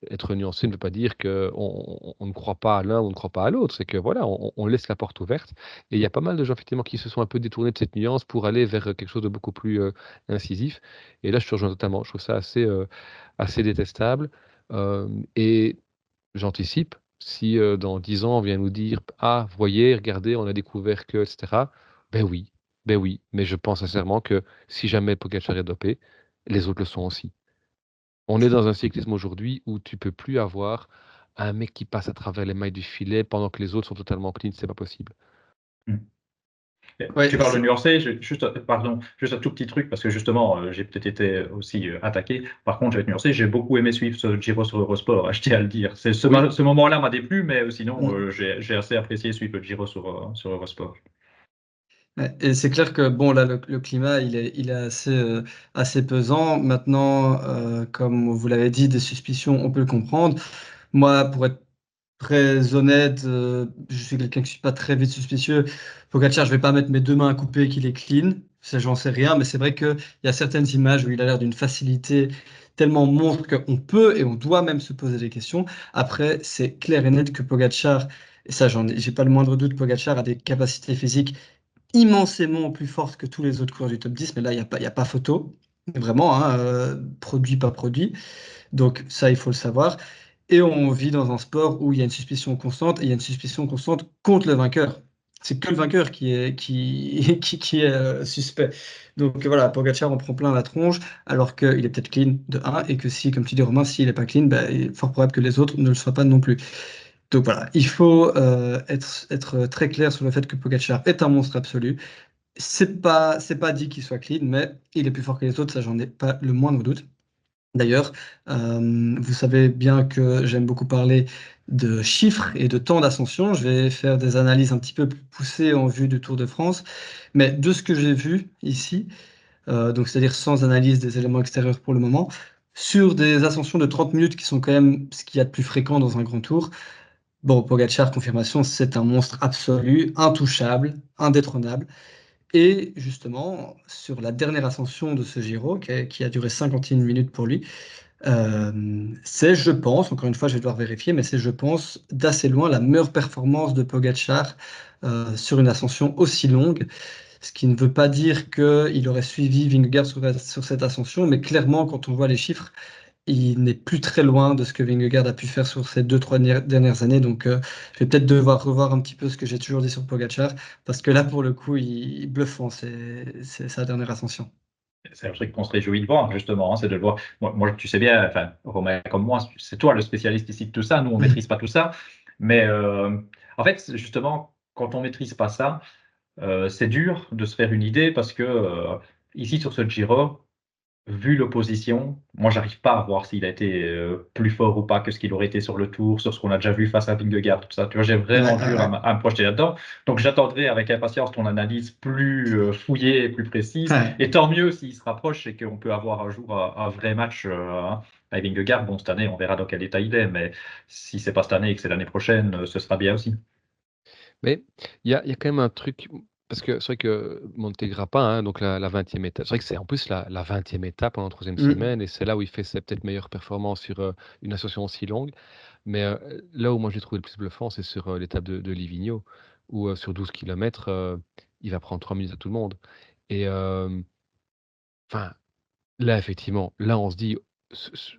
Être nuancé ne veut pas dire qu'on ne croit pas à l'un ou on ne croit pas à l'autre. C'est que voilà, on laisse la porte ouverte. Et il y a pas mal de gens effectivement qui se sont un peu détournés de cette nuance pour aller vers quelque chose de beaucoup plus incisif. Et là, je te rejoins totalement. Je trouve ça assez détestable. Et j'anticipe, si dans 10 ans on vient nous dire, ah, voyez, regardez, on a découvert que, etc. Ben oui. Mais je pense sincèrement que si jamais Pogacar est dopé, les autres le sont aussi. On est dans un cyclisme aujourd'hui où tu peux plus avoir un mec qui passe à travers les mailles du filet pendant que les autres sont totalement clean, c'est pas possible. Hmm. Tu Ouais, parles de nuancer, juste, pardon, juste un tout petit truc, parce que justement, j'ai peut-être été aussi attaqué. Par contre, je vais être nuancé, j'ai beaucoup aimé suivre ce Giro sur Eurosport, je tiens à le dire. oui. Ce moment-là m'a déplu, mais sinon, Mm. j'ai assez apprécié suivre le Giro sur Eurosport. Ouais, et c'est clair que bon là le climat il est assez pesant. Maintenant, comme vous l'avez dit, des suspicions, on peut le comprendre. Moi, pour être très honnête, je suis quelqu'un qui ne suis pas très vite suspicieux. Pogacar, je vais pas mettre mes deux mains à couper qu'il est clean. Ça, j'en sais rien, mais c'est vrai qu'il y a certaines images où il a l'air d'une facilité tellement monstre qu'on peut et on doit même se poser des questions. Après, c'est clair et net que Pogacar, et ça, j'ai pas le moindre doute, Pogacar a des capacités physiques immensément plus fortes que tous les autres coureurs du top 10, mais là, il y a pas photo. Vraiment, hein, produit, pas produit. Donc ça, il faut le savoir. Et on vit dans un sport où il y a une suspicion constante, et il y a une suspicion constante contre le vainqueur. C'est que le vainqueur qui est suspect. Donc voilà, Pogacar en prend plein la tronche, alors qu'il est peut-être clean de 1, et que si, comme tu dis Romain, s'il n'est pas clean, ben, il est fort probable que les autres ne le soient pas non plus. Donc voilà, il faut être très clair sur le fait que Pogacar est un monstre absolu. C'est pas dit qu'il soit clean, mais il est plus fort que les autres, ça j'en ai pas le moindre doute. D'ailleurs, vous savez bien que j'aime beaucoup parler de chiffres et de temps d'ascension. Je vais faire des analyses un petit peu plus poussées en vue du Tour de France. Mais de ce que j'ai vu ici, donc c'est-à-dire sans analyse des éléments extérieurs pour le moment, sur des ascensions de 30 minutes qui sont quand même ce qu'il y a de plus fréquent dans un grand tour, bon, Pogacar, confirmation, c'est un monstre absolu, intouchable, indétrônable. Et justement, sur la dernière ascension de ce Giro, qui a duré 51 minutes pour lui, c'est, je pense, encore une fois, je vais devoir vérifier, mais c'est, je pense, d'assez loin la meilleure performance de Pogacar sur une ascension aussi longue. Ce qui ne veut pas dire qu'il aurait suivi Vingegaard sur cette ascension, mais clairement, quand on voit les chiffres, il n'est plus très loin de ce que Vingegaard a pu faire sur ces 2-3 dernières années. Donc, je vais peut-être devoir revoir un petit peu ce que j'ai toujours dit sur Pogacar, parce que là, pour le coup, il bluffant, c'est sa dernière ascension. C'est un truc qu'on se réjouit de voir, justement, hein, c'est de le voir. Moi, tu sais bien, enfin, Romain comme moi, c'est toi le spécialiste ici de tout ça. Nous, on ne maîtrise pas tout ça. Mais en fait, justement, quand on ne maîtrise pas ça, c'est dur de se faire une idée parce que ici, sur ce Giro, vu l'opposition, moi, j'arrive pas à voir s'il a été plus fort ou pas que ce qu'il aurait été sur le Tour, sur ce qu'on a déjà vu face à Vingegaard, tout ça. Tu vois, j'ai Ouais, vraiment ouais, dur ouais. à me projeter là-dedans. Donc, j'attendrai avec impatience ton analyse plus fouillée et plus précise. Ouais. Et tant mieux s'il se rapproche et qu'on peut avoir un jour un vrai match hein, avec Vingegaard. Bon, cette année, on verra dans quel état il est, mais si c'est pas cette année et que c'est l'année prochaine, ce sera bien aussi. Mais il y a quand même un truc, parce que c'est vrai que Monte Grappa, hein, donc la 20e étape, c'est vrai que c'est en plus la 20e étape en troisième Mm. semaine et c'est là où il fait ses peut-être meilleures performances sur, une ascension aussi longue. Mais, là où moi j'ai trouvé le plus bluffant, c'est sur, l'étape de Livigno où, sur 12 kilomètres, il va prendre 3 minutes à tout le monde et enfin, là effectivement, là on se dit: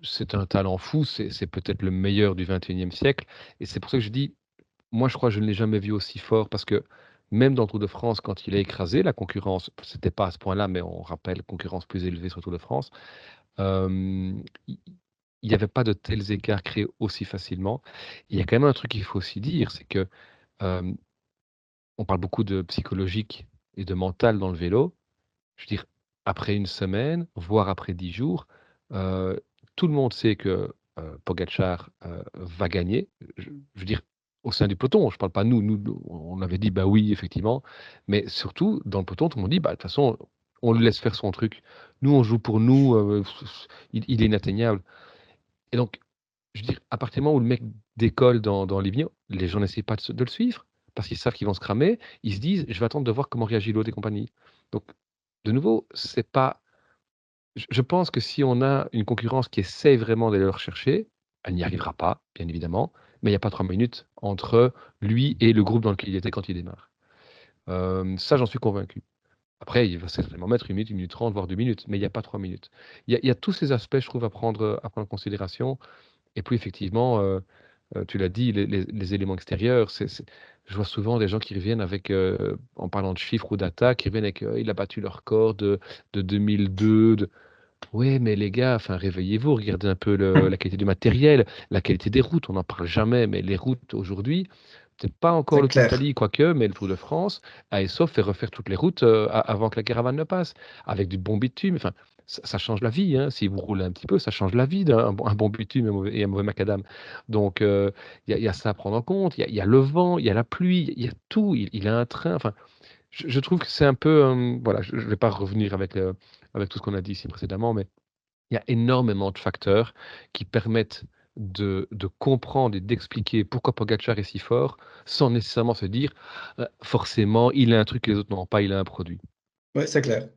C'est un talent fou, c'est peut-être le meilleur du 21e siècle» et c'est pour ça que je dis moi, je crois que je ne l'ai jamais vu aussi fort parce que même dans le Tour de France, quand il a écrasé la concurrence, c'était pas à ce point-là, mais on rappelle, concurrence plus élevée sur le Tour de France, il n'y avait pas de tels écarts créés aussi facilement. Il y a quand même un truc qu'il faut aussi dire, c'est que hem, on parle beaucoup de psychologique et de mental dans le vélo. Je veux dire, après une semaine, voire après 10 jours, heu, tout le monde sait que, Pogacar, va gagner. Je veux dire, au sein du peloton, je ne parle pas nous, on avait dit: «Bah oui, effectivement», mais surtout dans le peloton, tout le monde dit: «Bah, de toute façon, on le laisse faire son truc. Nous, on joue pour nous, il est inatteignable» et donc, je veux dire, à partir du moment où le mec décolle dans les vignes, les gens n'essayent pas de le suivre parce qu'ils savent qu'ils vont se cramer. Ils se disent: «Je vais attendre de voir comment réagit l'autre et compagnie». Donc, de nouveau, c'est pas je pense que si on a une concurrence qui essaie vraiment d'aller le rechercher, elle n'y arrivera pas, bien évidemment, mais il y a pas 3 minutes entre lui et le groupe dans lequel il était quand il démarre. Ça, j'en suis convaincu. Après, il va certainement mettre 1 minute, 1 minute 30, voire 2 minutes, mais il y a pas 3 minutes. Il y a tous ces aspects, je trouve, à prendre en considération et puis effectivement, tu l'as dit, les éléments extérieurs, je vois souvent des gens qui reviennent avec, en parlant de chiffres ou d'attaques, qui reviennent avec, il a battu le record de 2002, de ouais, mais les gars, enfin, réveillez-vous, regardez un peu la qualité du matériel, la qualité des routes, on n'en parle jamais, mais les routes aujourd'hui, peut-être pas encore C'est le Tour clair. d'Italie, quoique, mais le Tour de France, ASO fait refaire toutes les routes avant que la caravane ne passe, avec du bon bitume. Enfin, ça change la vie, hein. Si vous roulez un petit peu, ça change la vie d'un bon bitume et un mauvais macadam. Donc, il y a ça à prendre en compte. Il y a le vent, il y a la pluie, il y a tout. Il a un train. Enfin, je trouve que c'est un peu, voilà, je ne vais pas revenir avec tout ce qu'on a dit ici précédemment, mais il y a énormément de facteurs qui permettent de comprendre et d'expliquer pourquoi Pogacar est si fort, sans nécessairement se dire, forcément, il a un truc que les autres n'ont pas, il a un produit. Ouais, c'est clair.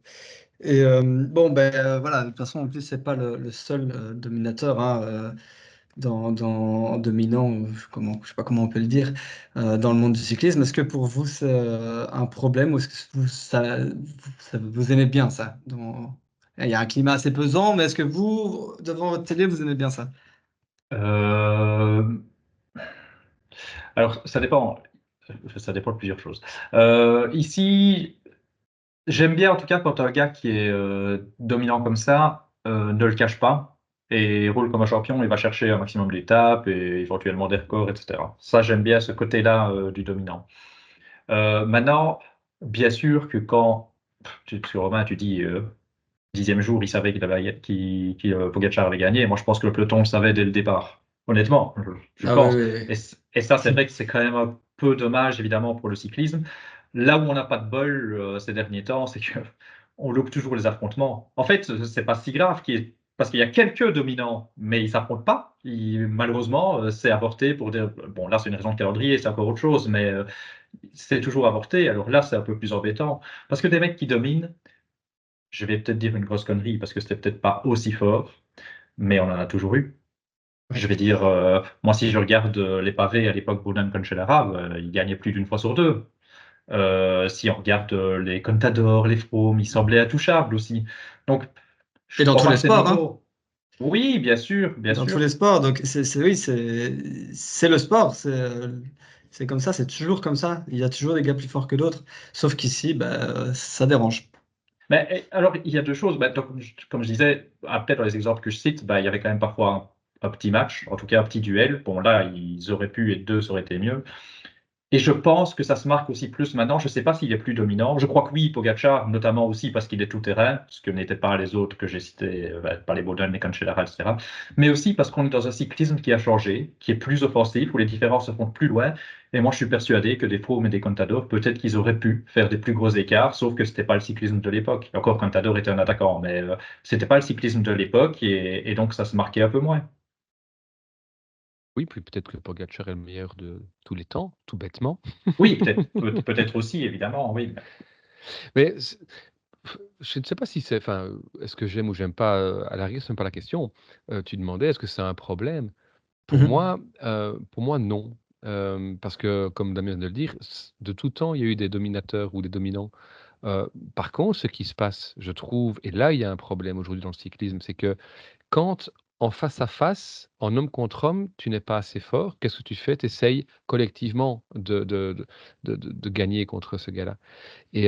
Et bon, ben voilà, de toute façon, en plus, c'est pas le seul dominateur hein, dominant, je sais pas comment on peut le dire, dans le monde du cyclisme. Est-ce que pour vous, c'est un problème ou est-ce que vous aimez bien ça? Il y a un climat assez pesant, mais est-ce que vous, devant votre télé, vous aimez bien ça? Euh, alors, ça dépend de plusieurs choses. Ici, j'aime bien en tout cas quand un gars qui est dominant comme ça ne le cache pas et roule comme un champion, il va chercher un maximum d'étapes et éventuellement des records, etc. Ça, j'aime bien ce côté-là du dominant. Maintenant, bien sûr que quand, Romain, tu dis 10e jour, il savait Pogacar avait gagné. Et moi, je pense que le peloton le savait dès le départ. Honnêtement, je Ah oui, pense. oui, oui. Et ça, c'est vrai que c'est quand même un peu dommage, évidemment, pour le cyclisme. Là où on n'a pas de bol ces derniers temps, c'est que on loupe toujours les affrontements. En fait, c'est pas si grave, parce qu'il y a quelques dominants, mais ils s'affrontent pas. Malheureusement, c'est avorté pour des. Bon, là, c'est une raison de calendrier, c'est encore autre chose, mais c'est toujours avorté. Alors là, c'est un peu plus embêtant. Parce que des mecs qui dominent, je vais peut-être dire une grosse connerie parce que c'était peut-être pas aussi fort, mais on en a toujours eu. Je Ouais. vais dire, moi, si je regarde les pavés à l'époque Boudan Cancellara, il gagnait plus d'une fois sur deux. Si on regarde les Contador, les Froome, ils semblaient intouchables aussi. Donc, je Et dans crois tous pas les que c'est de sports, hein. nouveau. Oui, bien sûr, bien Dans tous sûr. les sports. Donc, oui, c'est le sport. C'est comme ça, c'est toujours comme ça. Il y a toujours des gars plus forts que d'autres. Sauf qu'ici, bah, ça dérange. Mais alors, il y a deux choses. Bah, donc, comme je disais, peut-être dans les exemples que je cite, bah, il y avait quand même parfois un petit match, en tout cas un petit duel. Bon, là, ils auraient pu et deux, ça aurait été mieux. Et je pense que ça se marque aussi plus maintenant. Je ne sais pas s'il est plus dominant. Je crois que oui, Pogacar, notamment aussi parce qu'il est tout-terrain, ce que n'étaient pas les autres que j'ai cités, pas les Bowden, les Cancellara, etc. Mais aussi parce qu'on est dans un cyclisme qui a changé, qui est plus offensif, où les différences se font plus loin. Et moi, je suis persuadé que des Froome et des Contador, peut-être qu'ils auraient pu faire des plus gros écarts, sauf que c'était pas le cyclisme de l'époque. Encore, Contador était un attaquant, mais c'était pas le cyclisme de l'époque, et donc ça se marquait un peu moins. Oui, puis peut-être que Pogacar est le meilleur de tous les temps, tout bêtement. Oui, peut-être aussi, évidemment, oui. Mais je ne sais pas si c'est, enfin, est-ce que j'aime ou j'aime pas, à la rigueur, c'est même pas la question. Tu demandais, est-ce que c'est un problème? Mhm. Pour moi, non. Parce que, comme Damien vient de le dire, de tout temps, il y a eu des dominateurs ou des dominants. Par contre, ce qui se passe, je trouve, et là, il y a un problème aujourd'hui dans le cyclisme, c'est que quand en face à face, en homme contre homme, tu n'es pas assez fort, qu'est-ce que tu fais? Tu essayes collectivement de gagner contre ce gars-là. Et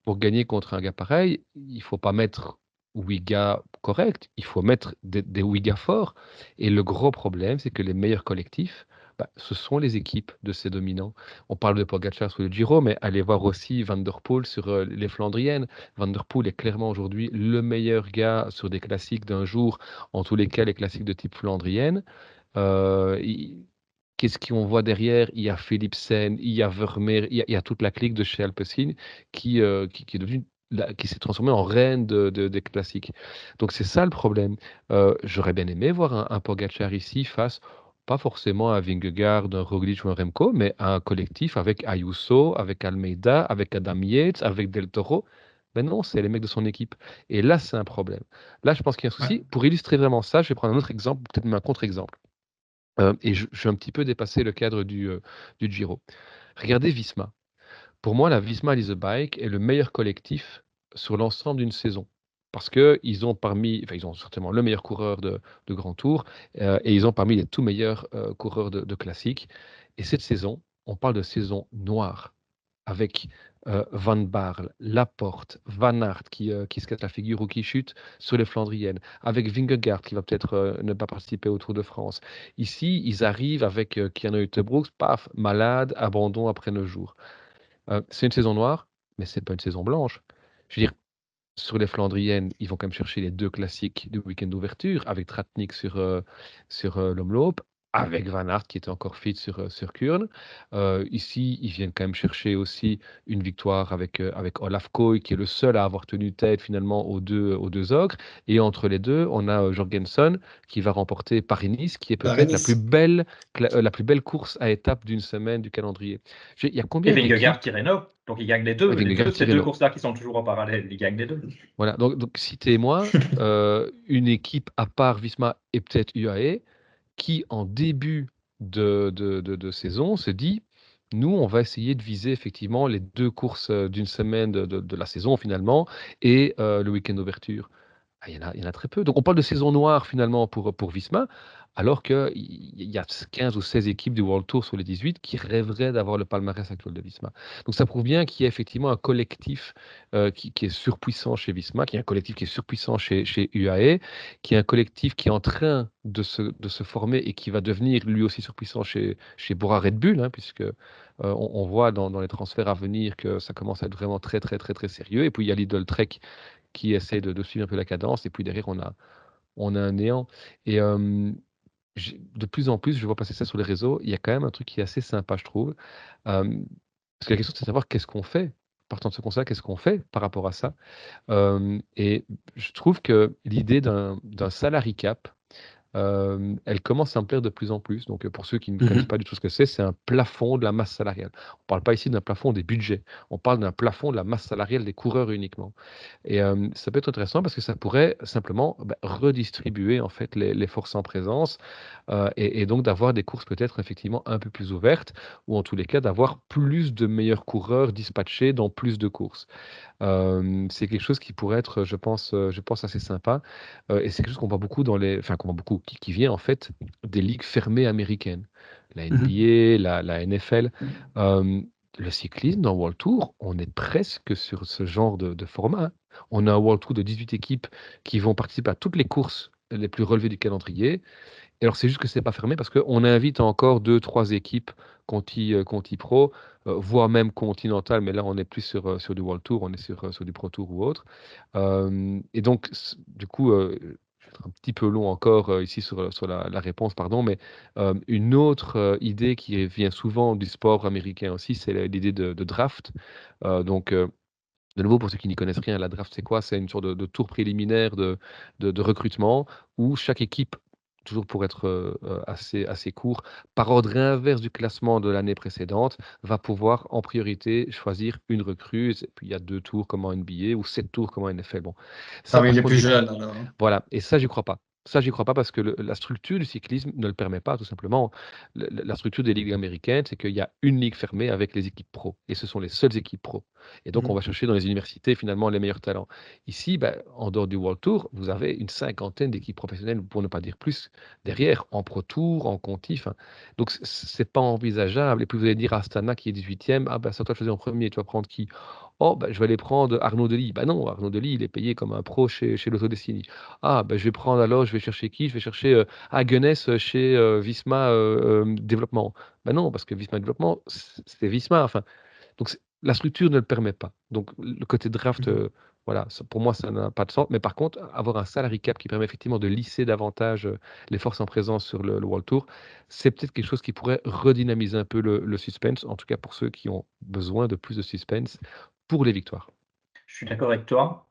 pour gagner contre un gars pareil, il faut pas mettre 8 gars corrects, il faut mettre des 8 gars forts. Et le gros problème, c'est que les meilleurs collectifs, bah, ce sont les équipes de ces dominants. On parle de Pogacar sur le Giro, mais allez voir aussi Van der Poel sur les Flandriennes. Van der Poel est clairement aujourd'hui le meilleur gars sur des classiques d'un jour, en tous les cas les classiques de type flandrienne. Euh, il- Qu'est-ce qu'on voit derrière? Il y a Philipsen, il y a Vermeer, il y a toute la clique de chez Alpecin qui est devenue qui s'est transformée en reine des classiques. Donc c'est ça le problème. J'aurais bien aimé voir un Pogacar ici face, pas forcément à Vingegaard, un Roglic ou un Remco, mais à un collectif avec Ayuso, avec Almeida, avec Adam Yates, avec Del Toro. Ben non, c'est les mecs de son équipe. Et là, c'est un problème. Là, je pense qu'il y a un souci. Ouais. Pour illustrer vraiment ça, je vais prendre un autre exemple, peut-être même un contre-exemple. Et je vais un petit peu dépasser le cadre du Giro. Regardez Visma. Pour moi, la Visma Lease a Bike est le meilleur collectif sur l'ensemble d'une saison. Parce qu'ils ont ils ont certainement le meilleur coureur de Grand Tour, et ils ont parmi les tout meilleurs coureurs de classique. Et cette saison, on parle de saison noire avec Van Baarle, Laporte, Van Aert qui se casse la figure ou qui chute sur les Flandriennes, avec Vingegaard qui va peut-être ne pas participer au Tour de France. Ici, ils arrivent avec Keanu Uttebroeks, paf, malade, abandon après 9 jours. C'est une saison noire, mais c'est pas une saison blanche. Je veux dire, sur les Flandriennes, ils vont quand même chercher les deux classiques du week-end d'ouverture, avec Tratnik sur l'Omloop, avec Van Aert qui était encore fit sur Kuurne. Ici, ils viennent quand même chercher aussi une victoire avec Olaf Koy, qui est le seul à avoir tenu tête finalement aux deux ogres. Et entre les deux, on a Jorgensen qui va remporter Paris-Nice, qui est peut-être Paris-Nice. la plus belle course à étapes d'une semaine du calendrier. Il y a Et combien Vingegaard, d'équipes? Tirreno, donc il gagne les deux. Les deux, Vingegaard, ces deux Tirreno. courses-là qui sont toujours en parallèle, il gagne les deux. Voilà, donc citez-moi une équipe à part Visma et peut-être UAE qui, en début de saison, se dit, nous, on va essayer de viser effectivement les deux courses d'une semaine de la saison finalement et le week-end d'ouverture. Ah, il y en a très peu. Donc on parle de saison noire finalement pour Visma, alors qu'il y a 15 ou 16 équipes du World Tour sur les 18 qui rêveraient d'avoir le palmarès actuel de Visma. Donc ça prouve bien qu'il y a effectivement un collectif qui est surpuissant chez Visma, qui est un collectif qui est surpuissant chez UAE, qui est un collectif qui est en train de se former et qui va devenir lui aussi surpuissant chez Bora Red Bull, hein, puisque on voit dans les transferts à venir que ça commence à être vraiment très très très très sérieux. Et puis il y a Lidl Trek qui essaie de suivre un peu la cadence, et puis derrière, on a un néant. Et de plus en plus, je vois passer ça sur les réseaux, il y a quand même un truc qui est assez sympa, je trouve. Parce que la question, c'est de savoir qu'est-ce qu'on fait. Partant de ce constat, qu'est-ce qu'on fait par rapport à ça? Et je trouve que l'idée d'un salary cap, elle commence à me plaire de plus en plus. Donc, pour ceux qui ne connaissent pas du tout ce que c'est un plafond de la masse salariale. On ne parle pas ici d'un plafond des budgets, on parle d'un plafond de la masse salariale des coureurs uniquement. Et ça peut être intéressant parce que ça pourrait simplement redistribuer en fait les forces en présence, et donc d'avoir des courses peut-être effectivement un peu plus ouvertes, ou en tous les cas d'avoir plus de meilleurs coureurs dispatchés dans plus de courses. C'est quelque chose qui pourrait être, je pense assez sympa, et c'est quelque chose qu'on voit beaucoup qu'on voit beaucoup, qui vient en fait des ligues fermées américaines. La NBA, la NFL, le cyclisme dans World Tour, on est presque sur ce genre de format, hein. On a un World Tour de 18 équipes qui vont participer à toutes les courses les plus relevées du calendrier. Et alors, c'est juste que c'est pas fermé parce qu'on invite encore 2-3 équipes Conti Pro, voire même Continental, mais là, on est plus sur du World Tour, on est sur du Pro Tour ou autre. Et donc, du coup, je vais être un petit peu long encore ici sur la réponse, pardon, mais une autre idée qui vient souvent du sport américain aussi, c'est l'idée de draft. Donc, de nouveau, pour ceux qui n'y connaissent rien, la draft, c'est quoi? C'est une sorte de tour préliminaire de recrutement où chaque équipe, toujours pour être assez court, par ordre inverse du classement de l'année précédente, va pouvoir en priorité choisir une recrue. Et puis il y a 2 tours comme en NBA ou 7 tours comme en NFL. Bon, ça, Parmi par les contre, plus jeunes alors, hein. voilà, et ça, j'y crois pas. Ça, j'y crois pas parce que la structure du cyclisme ne le permet pas, tout simplement. La structure des ligues américaines, c'est qu'il y a une ligue fermée avec les équipes pro, et ce sont les seules équipes pro. Et donc, on va chercher dans les universités, finalement, les meilleurs talents. Ici, en dehors du World Tour, vous avez une cinquantaine d'équipes professionnelles, pour ne pas dire plus, derrière, en Pro Tour, en Conti. Donc, c'est pas envisageable. Et puis, vous allez dire à Astana, qui est 18e, ah ben, c'est à toi de choisir en premier, tu vas prendre qui? Oh, je vais aller prendre Arnaud Delis. Non, Arnaud Delis, il est payé comme un pro chez Lotto Destiny. Ah, je vais prendre alors, je vais chercher qui? Je vais chercher Haguenès chez Visma Développement. Non, parce que Visma Développement, c'est Visma. Donc la structure ne le permet pas. Donc le côté draft, voilà, pour moi, ça n'a pas de sens. Mais par contre, avoir un salary cap qui permet effectivement de lisser davantage les forces en présence sur le World Tour, c'est peut-être quelque chose qui pourrait redynamiser un peu le suspense, en tout cas pour ceux qui ont besoin de plus de suspense pour les victoires. Je suis d'accord avec toi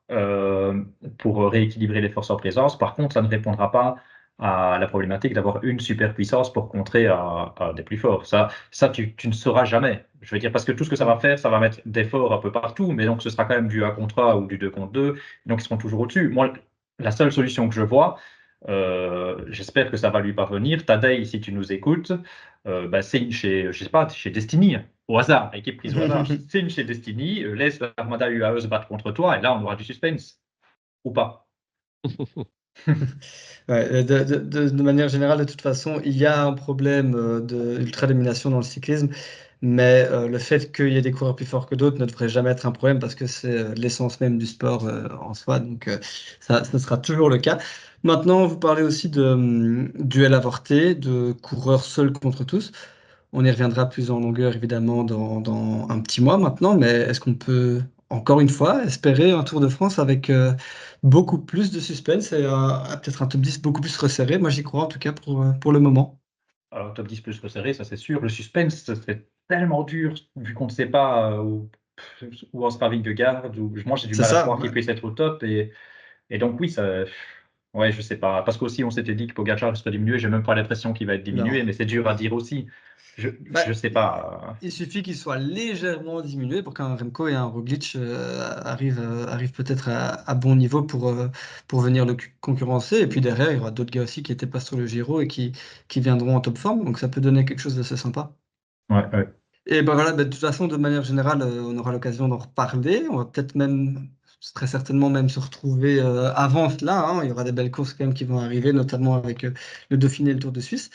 pour rééquilibrer les forces en présence. Par contre, ça ne répondra pas à la problématique d'avoir une superpuissance pour contrer à des plus forts. Ça tu ne sauras jamais. Je veux dire, parce que tout ce que ça va faire, ça va mettre des forts un peu partout, mais donc ce sera quand même du 1 contre 1 ou du 2 contre 2, donc ils seront toujours au-dessus. Moi, la seule solution que je vois, j'espère que ça va lui parvenir. Tadej, si tu nous écoutes, signe chez, je sais pas, chez Destiny, au hasard, équipe prise au hasard, signe chez Destiny, laisse l'Armada UAE se battre contre toi, et là, on aura du suspense. Ou pas. Ouais, de manière générale, de toute façon, il y a un problème d'ultra domination dans le cyclisme, mais le fait qu'il y ait des coureurs plus forts que d'autres ne devrait jamais être un problème parce que c'est l'essence même du sport en soi, donc ça sera toujours le cas. Maintenant, vous parlez aussi de duel avorté, de coureurs seuls contre tous. On y reviendra plus en longueur, évidemment, dans un petit mois maintenant, mais est-ce qu'on peut, encore une fois, espérer un Tour de France avec beaucoup plus de suspense et peut-être un top 10 beaucoup plus resserré? Moi, j'y crois, en tout cas, pour le moment. Alors, top 10 plus resserré, ça c'est sûr. Le suspense, c'est tellement dur, vu qu'on ne sait pas où en sera Vingegaard. Moi, j'ai du C'est mal à ça, croire qu'il ouais. puisse être au top. Et donc, oui, ça. Ouais, je sais pas. Parce qu'aussi, on s'était dit que Pogacar serait diminué. J'ai même pas l'impression qu'il va être diminué, Non. mais c'est dur à dire aussi. Bah, Je sais pas. il suffit qu'il soit légèrement diminué pour qu'un Remco et un Roglic arrivent peut-être à bon niveau pour venir le concurrencer. Et puis derrière, il y aura d'autres gars aussi qui n'étaient pas sur le Giro et qui viendront en top forme. Donc ça peut donner quelque chose d'assez sympa. Ouais, ouais. Et ben voilà, de toute façon, de manière générale, on aura l'occasion d'en reparler. On va peut-être même, très certainement même se retrouver avant cela, hein. Il y aura des belles courses quand même qui vont arriver, notamment avec le Dauphiné et le Tour de Suisse.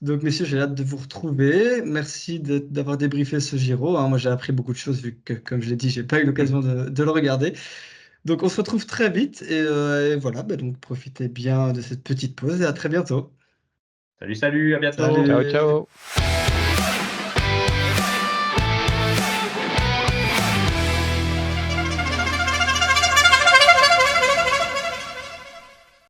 Donc, messieurs, j'ai hâte de vous retrouver. Merci d'avoir débriefé ce Giro, hein. Moi, j'ai appris beaucoup de choses vu que, comme je l'ai dit, j'ai pas eu l'occasion de le regarder. Donc, on se retrouve très vite et voilà. Donc, profitez bien de cette petite pause et à très bientôt. Salut, salut, à bientôt. Ciao, Salut! ciao.